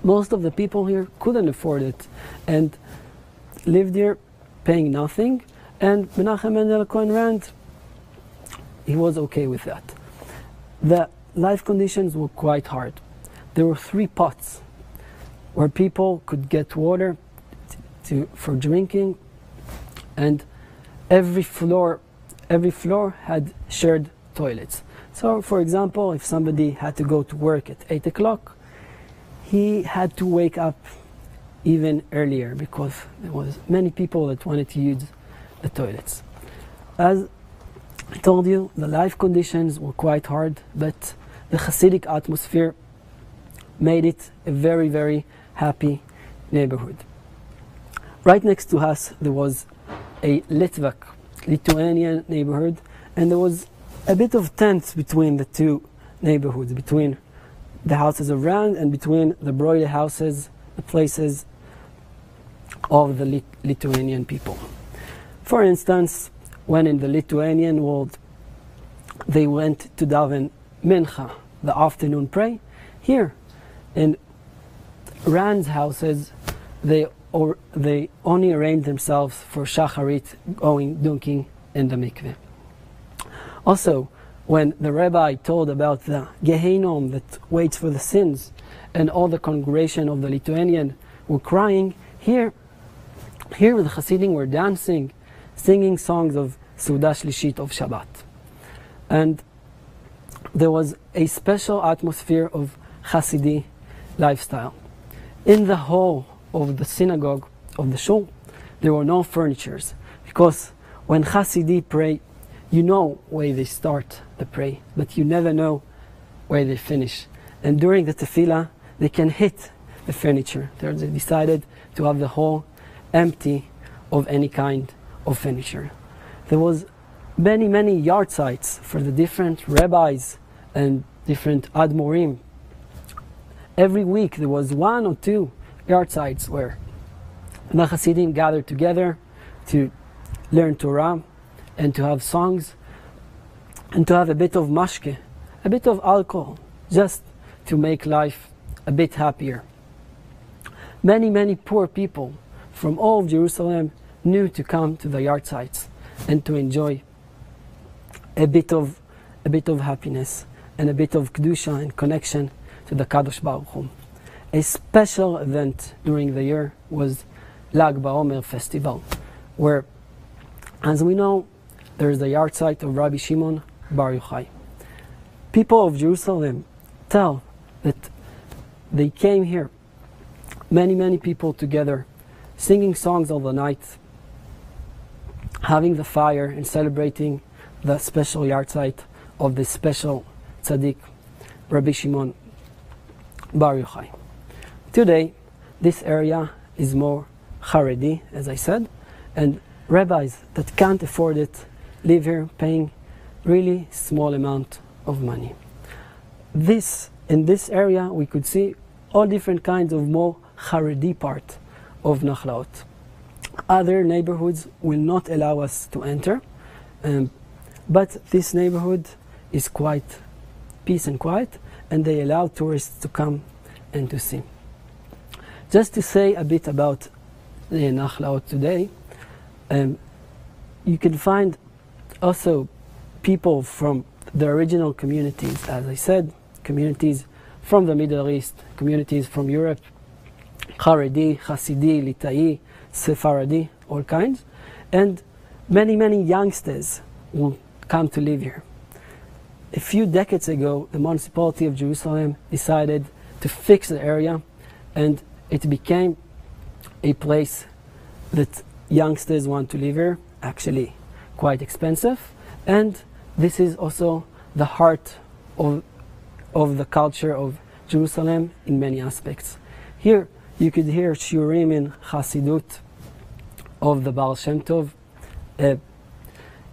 Most of the people here couldn't afford it and lived here paying nothing, and Menachem Mendel Cohen Rand, he was okay with that. The life conditions were quite hard. There were 3 pots where people could get water for drinking, and every floor had shared toilets. So, for example, if somebody had to go to work at 8 o'clock, he had to wake up even earlier because there was many people that wanted to use the toilets. As I told you, the life conditions were quite hard, but the Hasidic atmosphere made it a very, very happy neighborhood. Right next to us there was a Litvak, Lithuanian neighborhood, and there was a bit of tense between the two neighborhoods, between the houses of Rand and between the broider houses, the places of the Lithuanian people. For instance, when in the Lithuanian world they went to daven Mincha, the afternoon prayer, here in Rand's houses they only arranged themselves for Shacharit, dunking in the mikveh. Also, when the Rabbi told about the Gehenom that waits for the sins, and all the congregation of the Lithuanian were crying, here the Hasidim were dancing, singing songs of Suda Shlishit of Shabbat. And there was a special atmosphere of Hasidi lifestyle. In the hall of the synagogue, of the shul, there were no furnitures, because when Hasidi pray, you know where they start the pray, but you never know where they finish. And during the tefillah, they can hit the furniture. They decided to have the hall empty of any kind of furniture. There was many yard sites for the different rabbis and different admorim. Every week there was 1 or 2 yard sites where the Hasidim gathered together to learn Torah and to have songs and to have a bit of mashke, a bit of alcohol, just to make life a bit happier. Many poor people from all of Jerusalem knew to come to the yard sites and to enjoy a bit of happiness and a bit of kedusha and connection to the Kadosh Baruch Hu. A special event during the year was Lag BaOmer festival, where, as we know, there is the yard site of Rabbi Shimon Bar Yochai. People of Jerusalem tell that they came here, many people together, singing songs all the night, having the fire and celebrating the special yard site of this special tzaddik, Rabbi Shimon Bar Yochai. Today, this area is more Haredi, as I said, and rabbis that can't afford it live here paying really small amount of money. In this area, we could see all different kinds of more Haredi part of Nachlaot. Other neighborhoods will not allow us to enter, but this neighborhood is quite peace and quiet, and they allow tourists to come and to see. Just to say a bit about the Nachlaot today, you can find also people from the original communities, as I said, communities from the Middle East, communities from Europe, Haredi, Hasidi, Litai, Sephardi, all kinds, and many youngsters will come to live here. A few decades ago, the municipality of Jerusalem decided to fix the area, and it became a place that youngsters want to live here, actually quite expensive, and this is also the heart of the culture of Jerusalem in many aspects. Here you could hear shiurim in Hasidut of the Baal Shem Tov.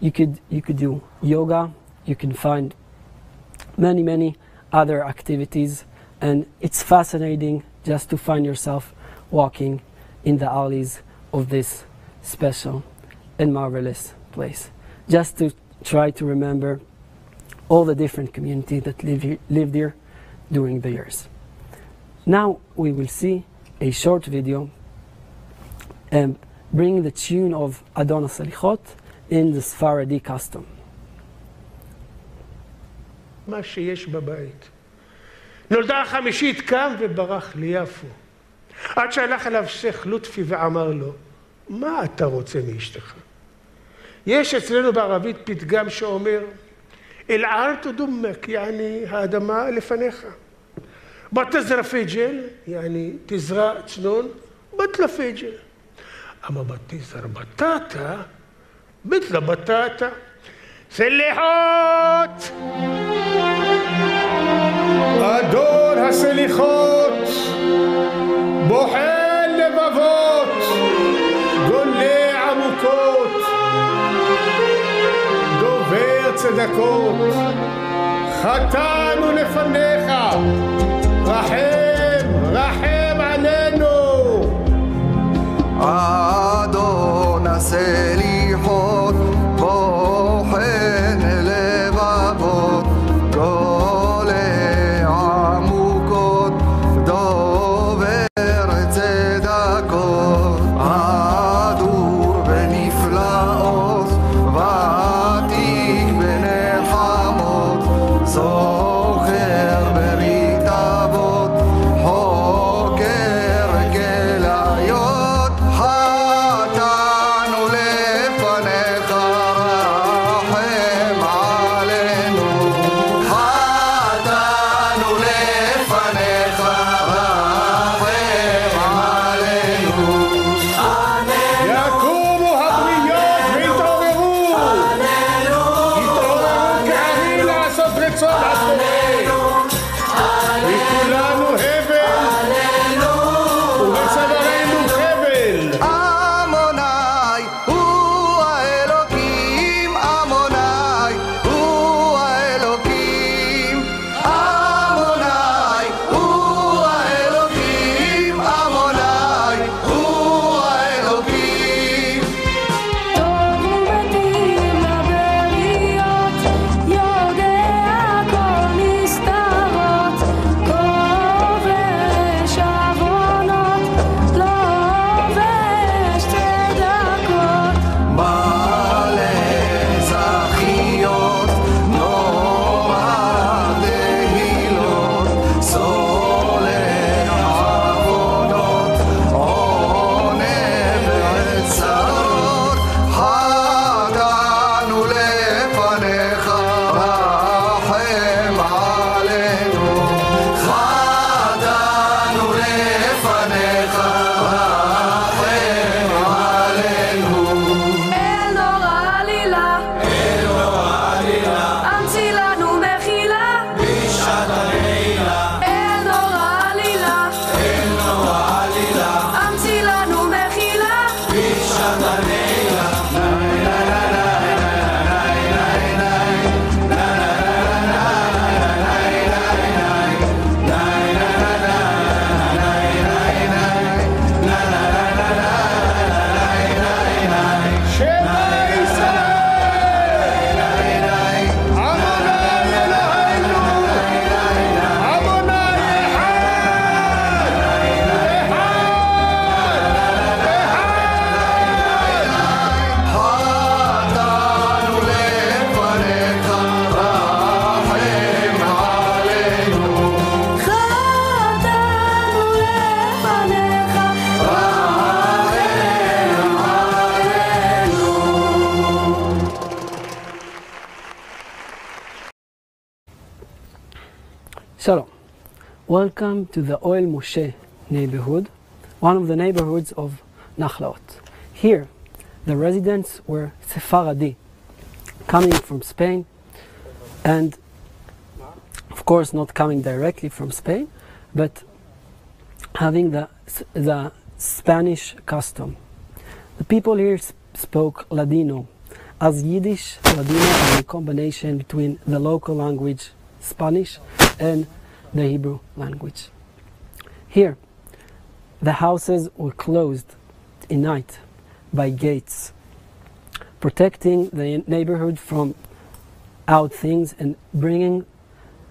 You could do yoga. You can find many other activities, and it's fascinating just to find yourself walking in the alleys of this special and marvelous place, just to try to remember all the different communities that lived here during the years. Now we will see a short video bringing the tune of Adon HaSlichot in the Sephardi custom. מה שיש בבית. נולדה החמישית, קם וברח ליפו. עד שהלך אליו שייח לוטפי ואמר לו, מה אתה רוצה מאשתך? יש אצלנו בערבית פתגם שאומר, אל ארט דומק, יעני האדמה לפניך. בתזרע פיג'ל, יעני תזרע צנון, בטלה פיג'ל. אמה בתזרע בטטה, בטלה בטטה. סליחות! אדון הסליחות, בוחן לבבות, גולה עמוקות, דובר צדקות, חטאנו לפניך, רחם עלינו. אדון הסליחות, בוחן לבבות, גולה עמוקות, דובר צדקות, אדור בנפלאות, ותיק בנחמות, זוכר ברית אבות, חוקר כליות, חטאנו לפניך, Shalom. Welcome to the Oel Moshe neighborhood, one of the neighborhoods of Nachlaot. Here, the residents were Sephardi, coming from Spain, and of course not coming directly from Spain, but having the Spanish custom. The people here spoke Ladino, as Yiddish, Ladino are a combination between the local language, Spanish, and the Hebrew language. Here, the houses were closed at night by gates, protecting the neighborhood from out things and bringing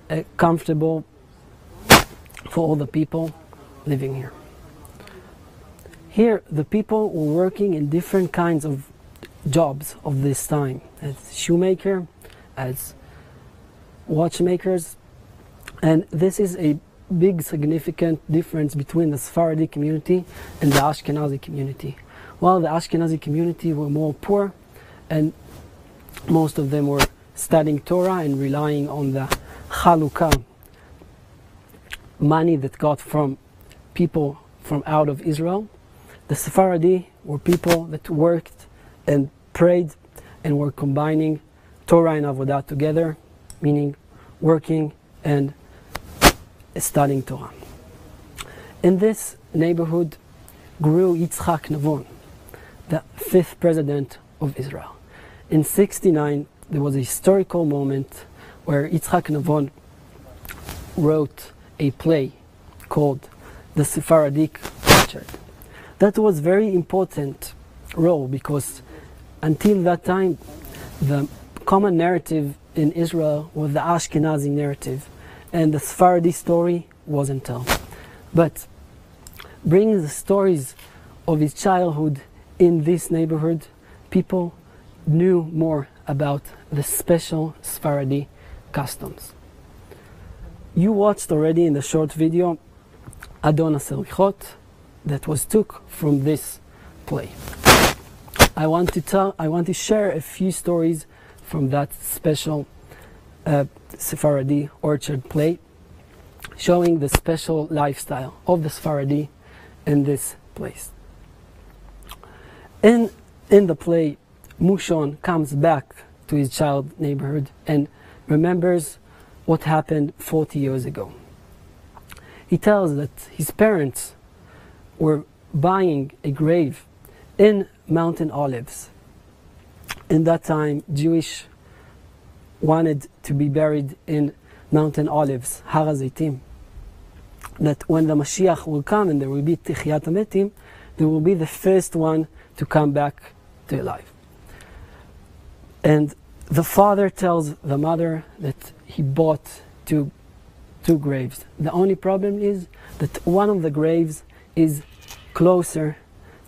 a comfortable for all the people living here. Here, the people were working in different kinds of jobs of this time, as shoemaker, as watchmakers, and this is a big significant difference between the Sephardi community and the Ashkenazi community. While the Ashkenazi community were more poor, and most of them were studying Torah and relying on the Chalukah, money that got from people from out of Israel, the Sephardi were people that worked and prayed and were combining Torah and Avodah together, meaning working and studying Torah. In this neighborhood grew Yitzhak Navon, the 5th president of Israel. In 1969, there was a historical moment where Yitzhak Navon wrote a play called The Sephardic Orchard. That was very important role because until that time, the common narrative in Israel was the Ashkenazi narrative, and the Sephardi story wasn't told. But bringing the stories of his childhood in this neighborhood, people knew more about the special Sephardi customs. You watched already in the short video Adon HaSlichot that was took from this play. I want to share a few stories from that special Sephardi orchard play, showing the special lifestyle of the Sephardi in this place. In the play, Mushon comes back to his child neighborhood and remembers what happened 40 years ago. He tells that his parents were buying a grave in Mountain Olives. In that time, Jewish wanted to be buried in Mountain Olives, Har HaZeitim. That when the Mashiach will come and there will be Tichiyat HaMetim, they will be the first one to come back to life. And the father tells the mother that he bought two graves. The only problem is that one of the graves is closer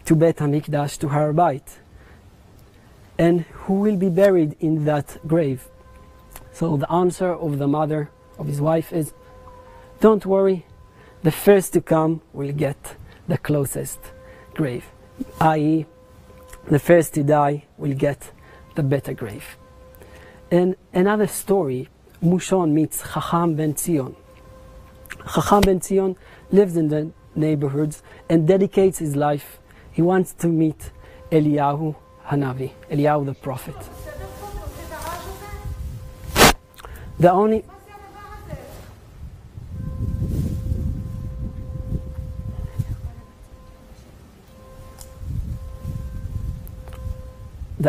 to Beit HaMikdash, to Har Bayit. And who will be buried in that grave? So the answer of the mother, of his wife, is, don't worry, the first to come will get the closest grave, i.e., the first to die will get the better grave. In another story, Mushon meets Chacham ben Tzion. Chacham ben Tzion lives in the neighborhoods and dedicates his life. He wants to meet Eliyahu Hanavi, Eliyahu the prophet. The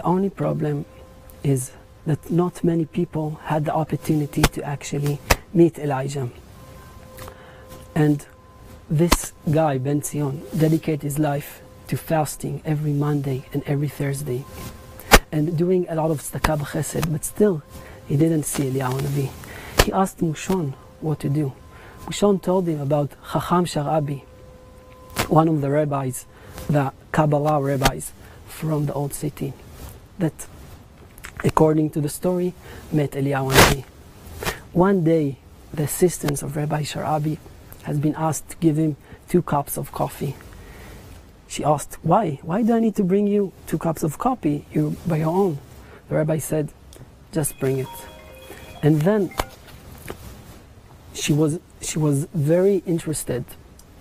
only problem is that not many people had the opportunity to actually meet Elijah. And this guy, Ben Tzion, dedicated his life to fasting every Monday and every Thursday and doing a lot of tzedakah b'chesed, but still he didn't see Eliyahu Hanavi. He asked Mushon what to do. Mushon told him about Chacham Sharabi, one of the rabbis, the Kabbalah rabbis from the old city, that, according to the story, met Eliyahu Hanavi. One day, the assistant of Rabbi Sharabi has been asked to give him 2 cups of coffee. She asked, why? Why do I need to bring you 2 cups of coffee? You're by your own. The rabbi said, just bring it. And then she was very interested.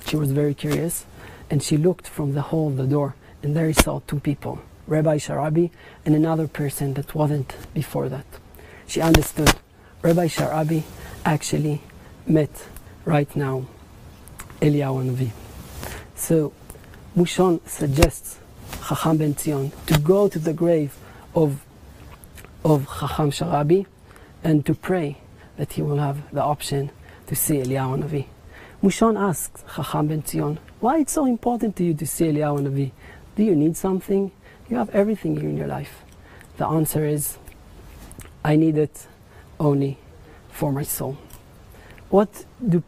She was very curious, and she looked from the hole of the door, and there she saw two people, Rabbi ShareLive and another person that wasn't before that. She understood Rabbi ShareLive actually met right now Eliyahu Hanavi. So Mushon suggests Chacham Ben Zion to go to the grave of Chacham ShareLive and to pray that he will have the option to see Eliyahu Hanavi. Mushon asks Chacham Ben Zion, why it's so important to you to see Eliyahu Hanavi? Do you need something? You have everything here in your life. The answer is, I need it only for my soul. What do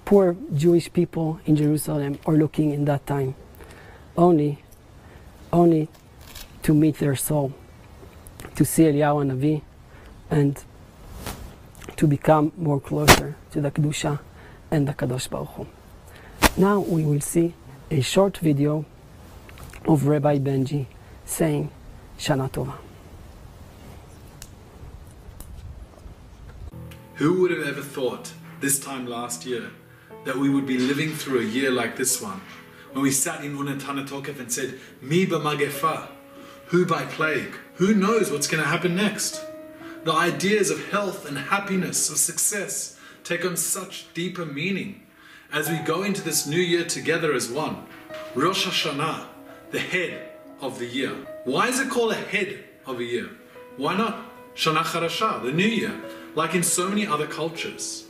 poor Jewish people in Jerusalem are looking in that time? Only to meet their soul, to see Eliyahu Hanavi, and to become more closer to the Kedusha and the Kadosh Baruch Hu. Now we will see a short video of Rabbi Benji saying Shana Tova. Who would have ever thought this time last year that we would be living through a year like this one, when we sat in Untitled Chapter and said, Mi b'magefa, who by plague? Who knows what's going to happen next? The ideas of health and happiness, of success, take on such deeper meaning as we go into this new year together as one. Rosh Hashanah, the head of the year. Why is it called a head of a year? Why not Shana Charasha, the new year, like in so many other cultures?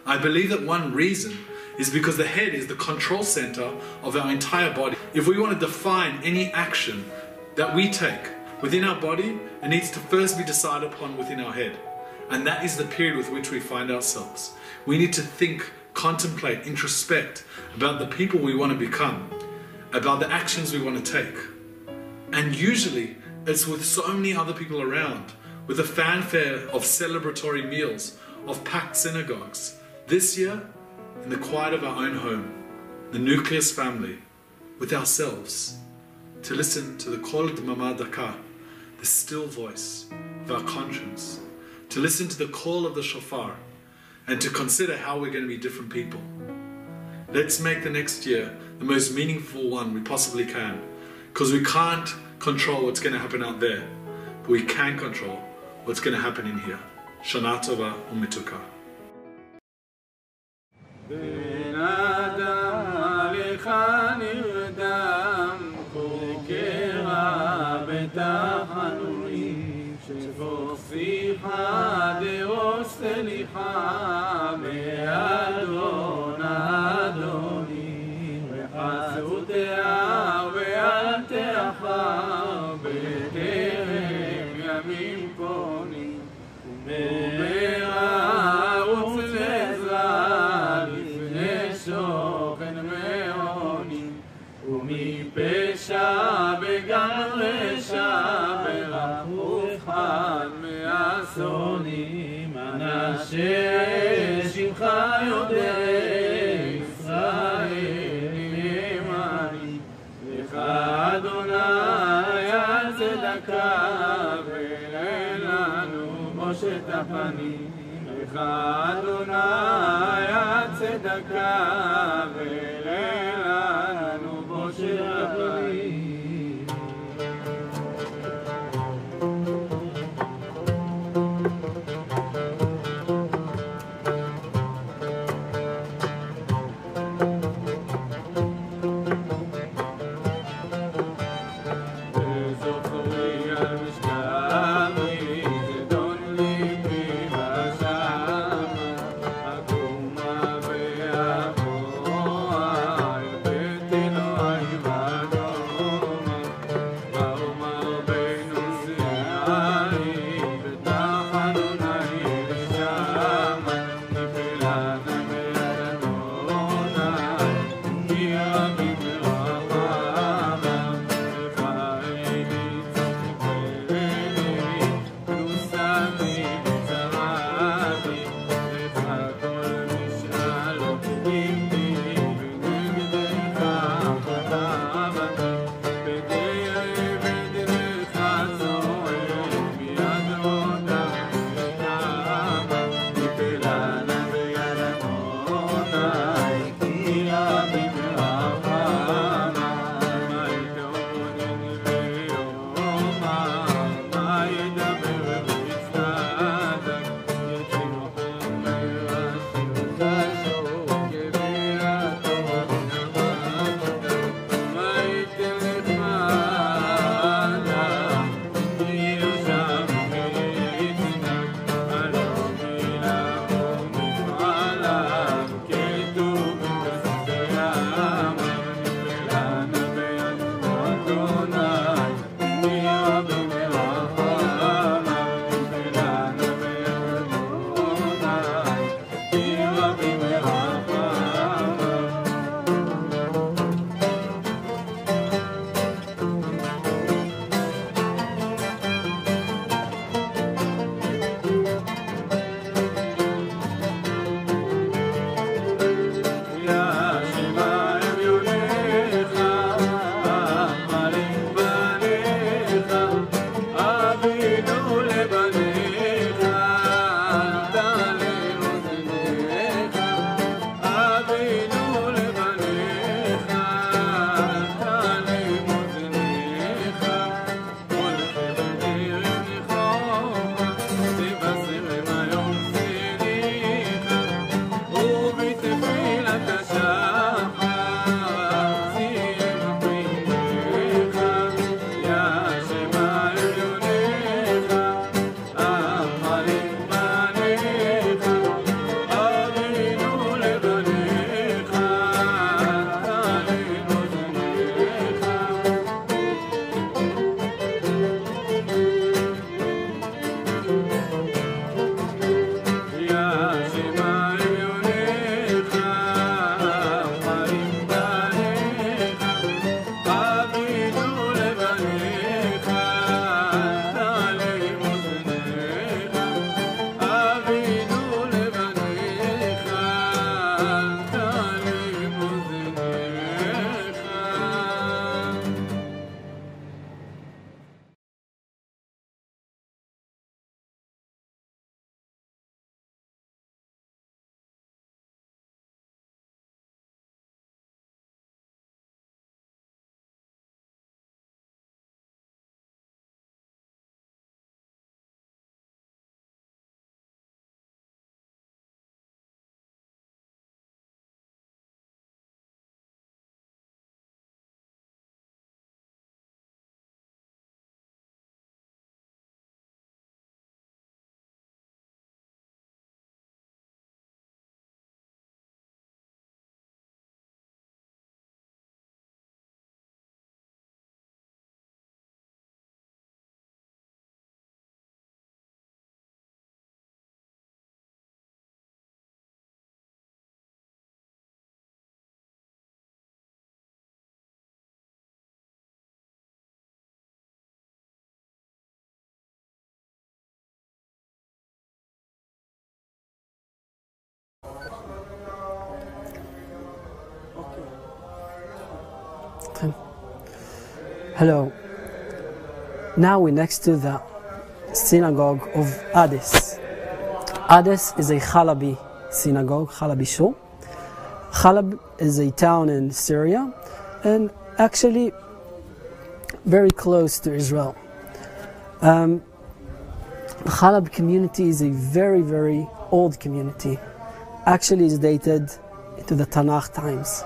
I believe that one reason is because the head is the control center of our entire body. If we want to define any action that we take within our body, it needs to first be decided upon within our head. And that is the period with which we find ourselves. We need to think, contemplate, introspect about the people we want to become, about the actions we want to take. And usually it's with so many other people around, with a fanfare of celebratory meals, of packed synagogues. This year, in the quiet of our own home, the nucleus family, with ourselves, to listen to the Kol Dmama Daka, the still voice of our conscience, to listen to the call of the shofar, and to consider how we're going to be different people. Let's make the next year the most meaningful one we possibly can, because we can't control what's going to happen out there, but we can control what's going to happen in here. Shana Tova u'Mituka. Hello. Now we're next to the synagogue of Ades. Ades is a Halabi synagogue, Halabi shul. Halab is a town in Syria and actually very close to Israel. The Halab community is a very, very old community. Actually, it's dated to the Tanakh times,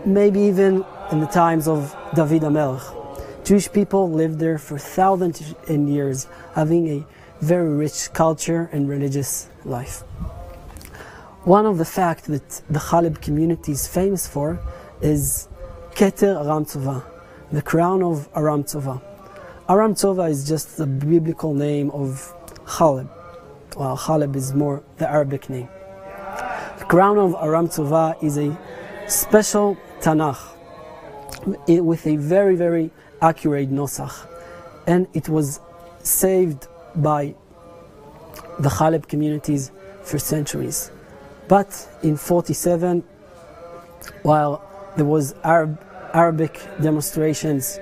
maybe even in the times of David HaMelech. Jewish people lived there for thousands of years, having a very rich culture and religious life. One of the facts that the Halab community is famous for is Keter Aram Tzova, the Crown of Aram Tzova. Aram Tzova is just the biblical name of Halab, while Halab is more the Arabic name. The Crown of Aram Tzova is a special Tanakh with a very, very accurate Nosach, and it was saved by the Halab communities for centuries. But in 47, while there was Arabic demonstrations,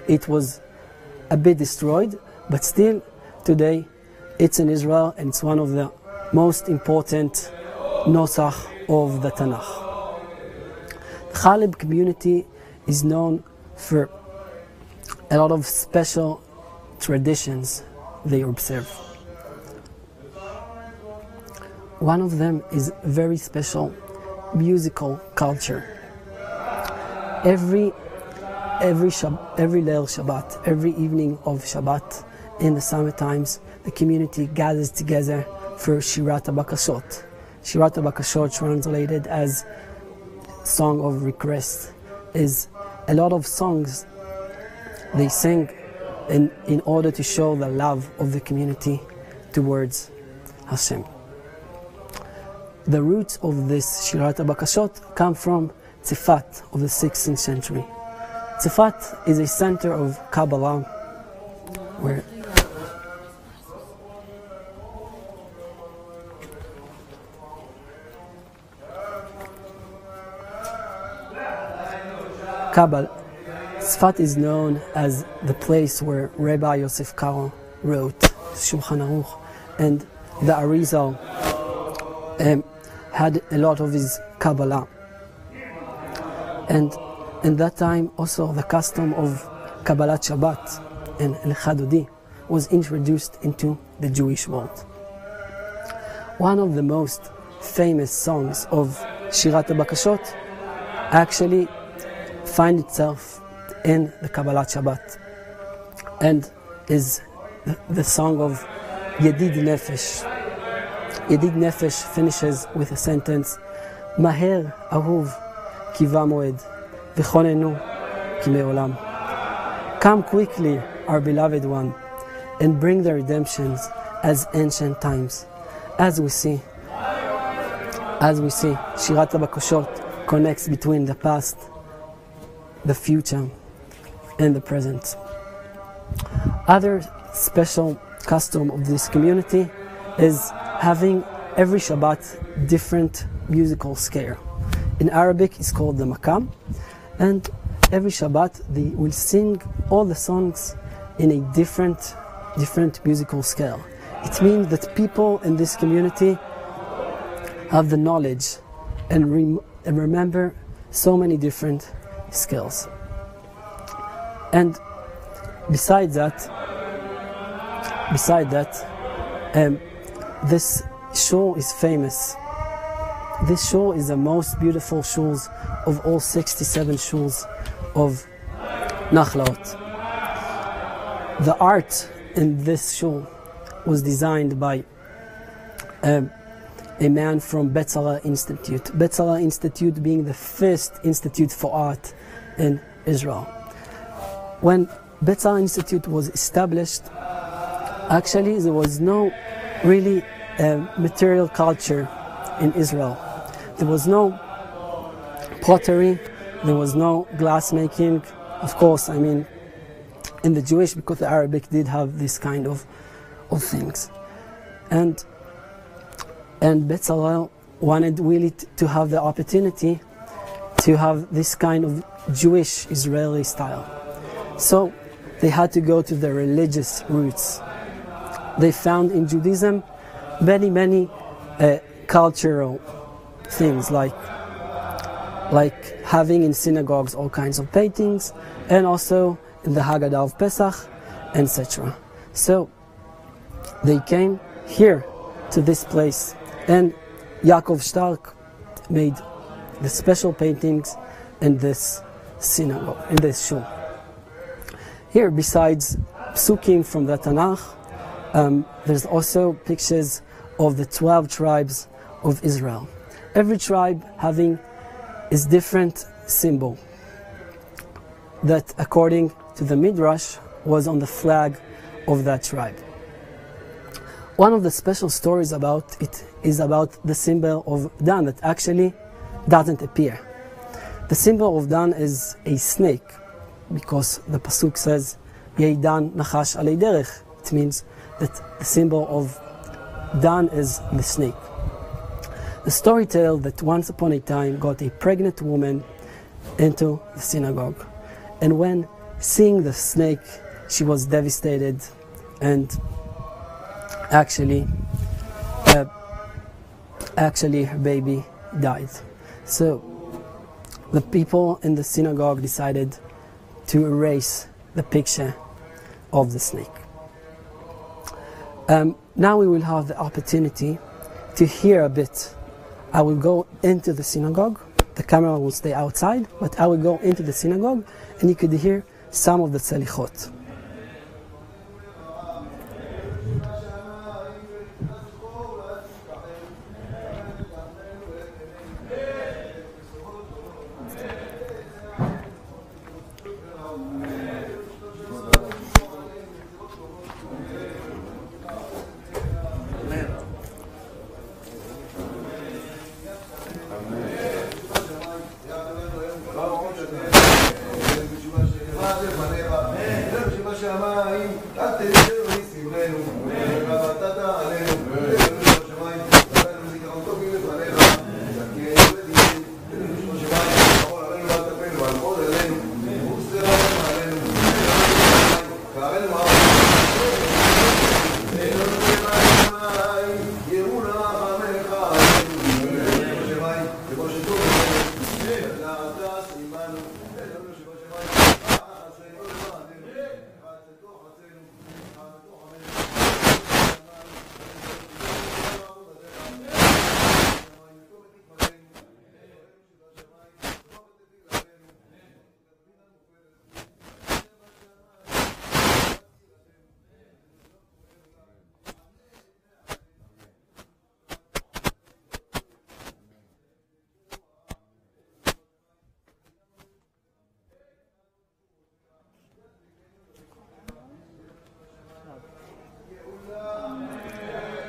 it was a bit destroyed, but still today it's in Israel and it's one of the most important Nosach of the Tanakh. The Halab community is known for a lot of special traditions they observe. One of them is very special musical culture. Every Leil Shabbat, every evening of Shabbat in the summer times, the community gathers together for Shirat HaBakashot. Shirat HaBakashot, translated as Song of Request, is a lot of songs they sing in order to show the love of the community towards Hashem. The roots of this Shirat HaBakashot come from Tzifat of the 16th century. Tzifat is a center of Kabbalah where Tzfat is known as the place where Rabbi Yosef Karo wrote Shulchan Aruch, and the Arizal had a lot of his Kabbalah. And in that time also the custom of Kabbalat Shabbat and Al-Chadodi was introduced into the Jewish world. One of the most famous songs of Shirat HaBakashot actually finds itself in the Kabbalat Shabbat and is the song of Yedid Nefesh. Yedid Nefesh finishes with a sentence, Maher Ahuv Kiva Moed V'chonenu Kimei Olam. Come quickly, our beloved one, and bring the redemptions as ancient times. As we see, Shirat HaBakashot connects between the past, the future, and the present. Other special custom of this community is having every Shabbat different musical scale. In Arabic it's called the Makam, and every Shabbat they will sing all the songs in a different musical scale. It means that people in this community have the knowledge and remember so many different skills. And besides that, this shul is famous. This shul is the most beautiful shuls of all 67 shuls of Nachlaot. The art in this shul was designed by a man from Betsala Institute. Betsala Institute being the first institute for art in Israel. When Betsala Institute was established, actually there was no really material culture in Israel. There was no pottery, there was no glass making. Of course, I mean, in the Jewish, because the Arabic did have this kind of things. And Betsala wanted really to have the opportunity to have this kind of Jewish Israeli style. So they had to go to their religious roots. They found in Judaism many cultural things, like having in synagogues all kinds of paintings, and also in the Haggadah of Pesach, etc. So they came here to this place, and Yaakov Stark made the special paintings in this synagogue, in this shul. Here, besides psukim from the Tanakh, there's also pictures of the 12 tribes of Israel. Every tribe having its different symbol that, according to the Midrash, was on the flag of that tribe. One of the special stories about it is about the symbol of Dan that actually doesn't appear. The symbol of Dan is a snake, because the pasuk says, Yei Dan nachash alei derech. It means that the symbol of Dan is the snake. The story tells that once upon a time got a pregnant woman into the synagogue, and when seeing the snake, she was devastated, and actually her baby died. So the people in the synagogue decided to erase the picture of the snake. Now we will have the opportunity to hear a bit. I will go into the synagogue. The camera will stay outside, but I will go into the synagogue, and you could hear some of the slichot.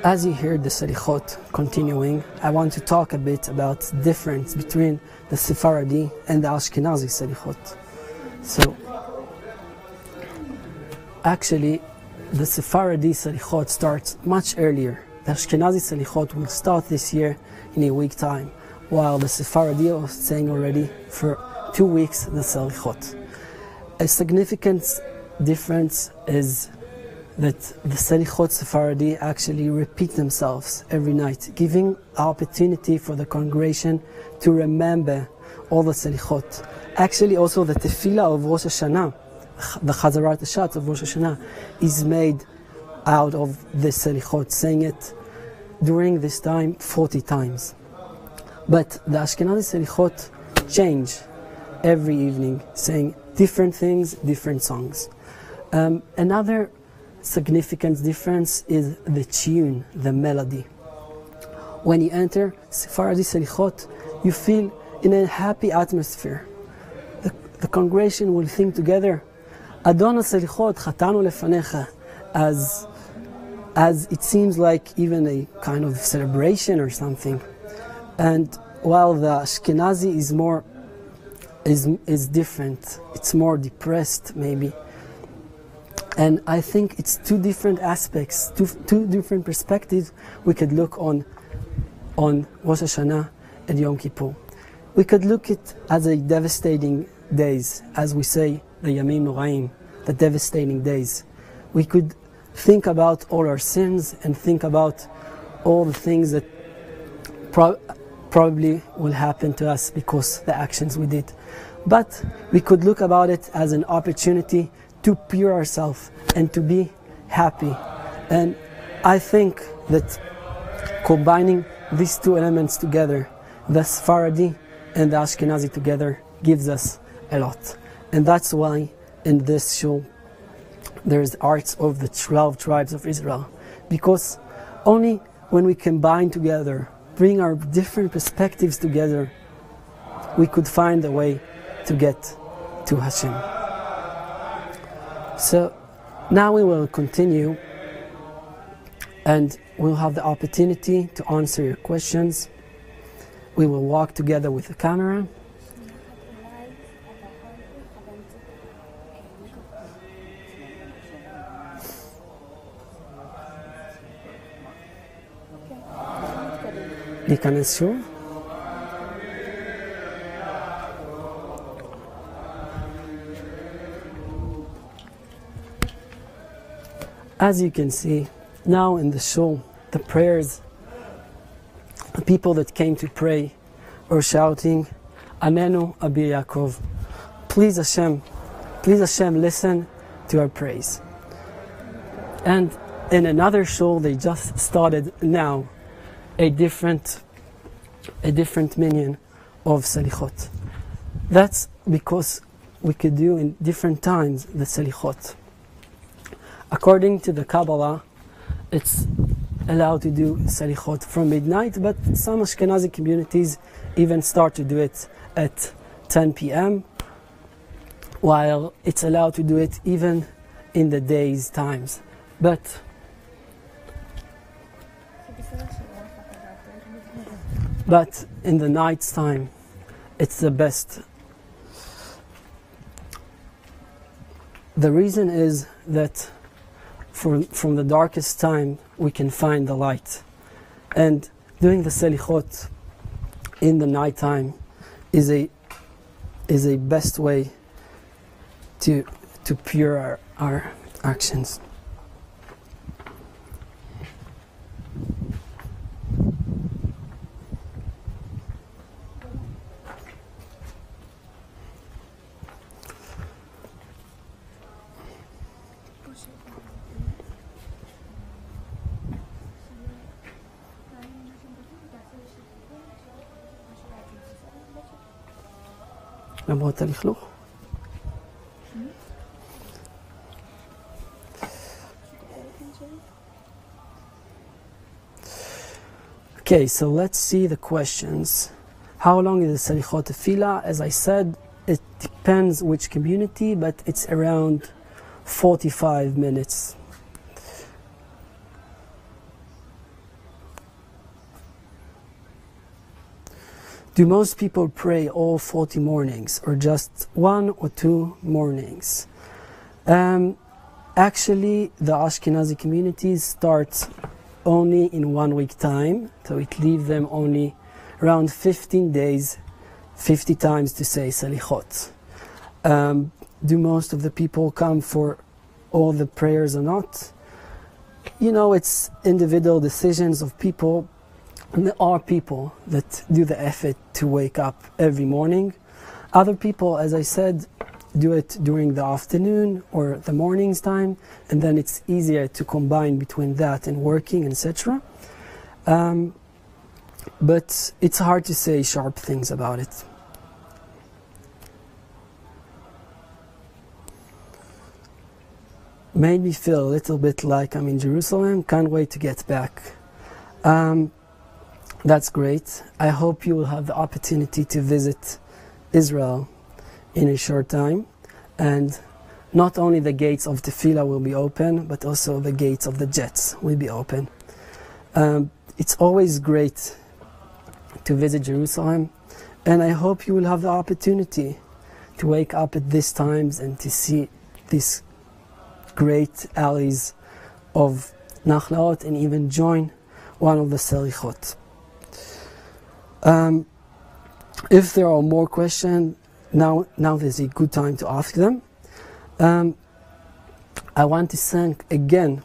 As you hear the slichot continuing, I want to talk a bit about the difference between the Sephardi and the Ashkenazi slichot. So, actually, the Sephardi slichot starts much earlier. The Ashkenazi slichot will start this year in a week time, while the Sephardi was saying already for 2 weeks the slichot. A significant difference is that the slichot Sephardi actually repeat themselves every night, giving opportunity for the congregation to remember all the slichot. Actually, also the tefillah of Rosh Hashanah, the Chazarat Hashat of Rosh Hashanah, is made out of the slichot, saying it during this time 40 times. But the Ashkenazi slichot change every evening, saying different things, different songs. Another significant difference is the tune, the melody. When you enter Sephardi slichot, you feel in a happy atmosphere. The congregation will sing together, Adon ha-selichot chatanu lefanecha, as it seems like even a kind of celebration or something. And while the Ashkenazi is different, it's more depressed maybe. And I think it's two different aspects, two different perspectives we could look on Rosh Hashanah and Yom Kippur. We could look at it as a devastating days, as we say, the Yamim Noraim, the devastating days. We could think about all our sins and think about all the things that probably will happen to us because the actions we did. But we could look about it as an opportunity to pure ourselves and to be happy. And I think that combining these two elements together, the Sephardi and the Ashkenazi together, gives us a lot. And that's why in this show there's arts of the 12 tribes of Israel. Because only when we combine together, bring our different perspectives together, we could find a way to get to Hashem. So now we will continue and we'll have the opportunity to answer your questions. We will walk together with the camera. להיכנס שוב. As you can see, now in the show, the prayers, the people that came to pray are shouting, Anenu Abi Yaakov. Please Hashem, listen to our praise. And in another show, they just started now a different minion of slichot. That's because we could do in different times the slichot. According to the Kabbalah, it's allowed to do slichot from midnight, but some Ashkenazi communities even start to do it at 10 p.m., while it's allowed to do it even in the day's times. But in the night's time, it's the best. The reason is that from the darkest time, we can find the light. And doing the slichot in the night time is a best way to pure our actions. למרות הלכלוך. Okay, so let's see the questions. How long is the slichot tefillah? As I said, it depends which community, but it's around 45 minutes. Do most people pray all 40 mornings or just 1 or 2 mornings? Actually, the Ashkenazi communities start only in 1 week time, so it leaves them only around 15 days, 50 times to say slichot. Do most of the people come for all the prayers or not? You know, it's individual decisions of people. And there are people that do the effort to wake up every morning. Other people, as I said, do it during the afternoon or the morning's time, and then it's easier to combine between that and working, etc. But it's hard to say sharp things about it. Made me feel a little bit like I'm in Jerusalem. Can't wait to get back. That's great. I hope you will have the opportunity to visit Israel in a short time. And not only the gates of Tefillah will be open, but also the gates of the jets will be open. It's always great to visit Jerusalem. And I hope you will have the opportunity to wake up at these times and to see these great alleys of Nachlaot and even join one of the slichot. If there are more questions, now there's a good time to ask them. I want to thank again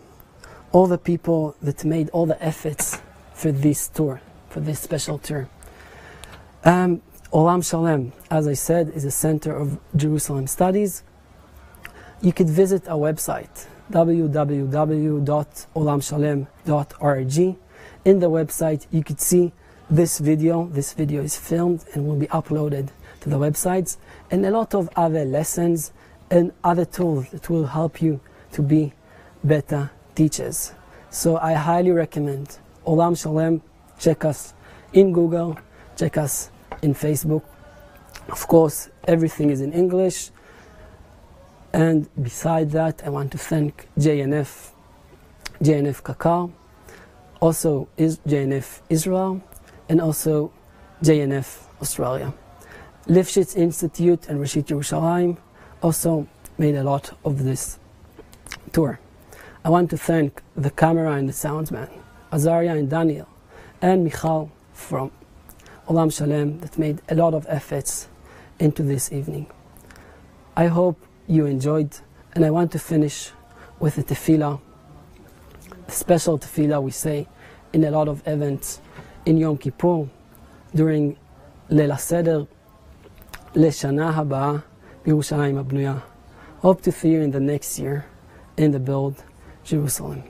all the people that made all the efforts for this tour, for this special tour. Olam Shalem, as I said, is a center of Jerusalem studies. You could visit our website, www.olamshalem.org. In the website, you could see this video. This video is filmed and will be uploaded to the websites, and a lot of other lessons and other tools that will help you to be better teachers. So I highly recommend Olam Shalem. Check us in Google, check us in Facebook. Of course, everything is in English. And beside that, I want to thank JNF Kakar, also is JNF Israel, and also JNF Australia. Lifshitz Institute and Rishit Yerushalayim also made a lot of this tour. I want to thank the camera and the soundsman, Arya and Daniel, and Michal from Olam Shalem that made a lot of efforts into this evening. I hope you enjoyed, and I want to finish with a tefillah, a special tefillah we say in a lot of events in Yom Kippur, during Leil HaSeder, Leshana Haba Yerushalayim Abnuya. Hope to see you in the next year in the build Jerusalem.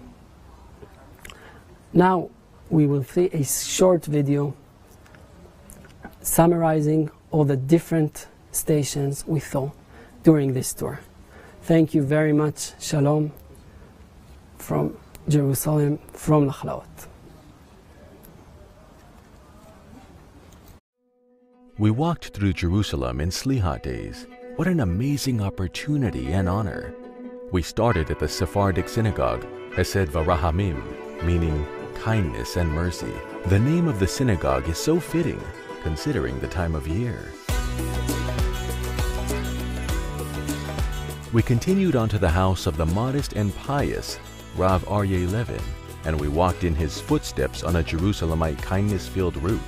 Now we will see a short video summarizing all the different stations we saw during this tour. Thank you very much. Shalom from Jerusalem, from Nachlaot. We walked through Jerusalem in slichot days. What an amazing opportunity and honor. We started at the Sephardic Synagogue, Hesed V'Rahamim, meaning kindness and mercy. The name of the synagogue is so fitting, considering the time of year. We continued on to the house of the modest and pious Rav Arya Levine, and we walked in his footsteps on a Jerusalemite kindness-filled route.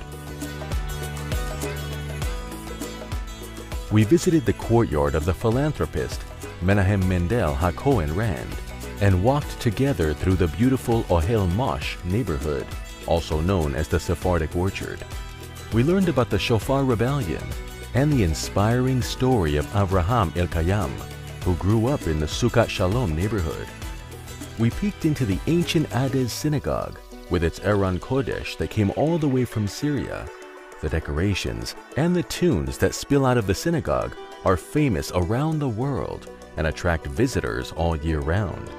We visited the courtyard of the philanthropist Menahem Mendel HaKohen Rand and walked together through the beautiful Ohel Mosh neighborhood, also known as the Sephardic Orchard. We learned about the Shofar Rebellion and the inspiring story of Avraham Elkayam, who grew up in the Sukkot Shalom neighborhood. We peeked into the ancient Adez Synagogue with its Aron Kodesh that came all the way from Syria. The decorations and the tunes that spill out of the synagogue are famous around the world and attract visitors all year round.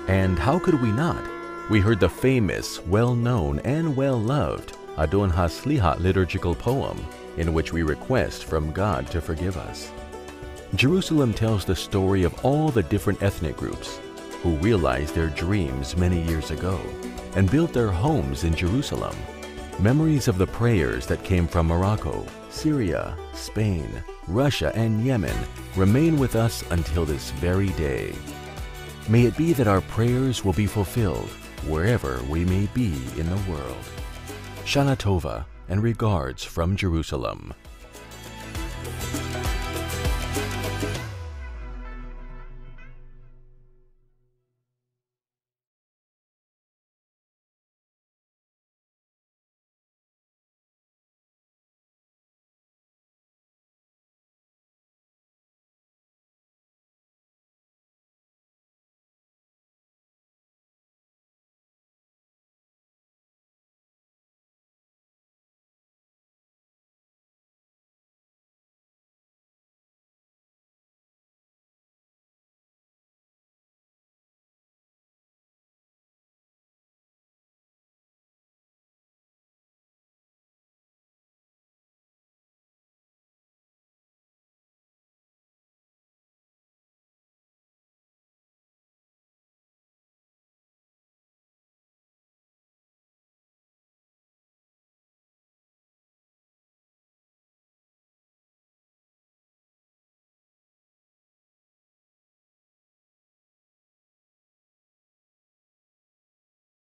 And how could we not? We heard the famous, well-known, and well-loved Adon HaSlihat liturgical poem in which we request from God to forgive us. Jerusalem tells the story of all the different ethnic groups who realized their dreams many years ago and built their homes in Jerusalem. Memories of the prayers that came from Morocco, Syria, Spain, Russia, and Yemen remain with us until this very day. May it be that our prayers will be fulfilled wherever we may be in the world. Shana Tova and regards from Jerusalem.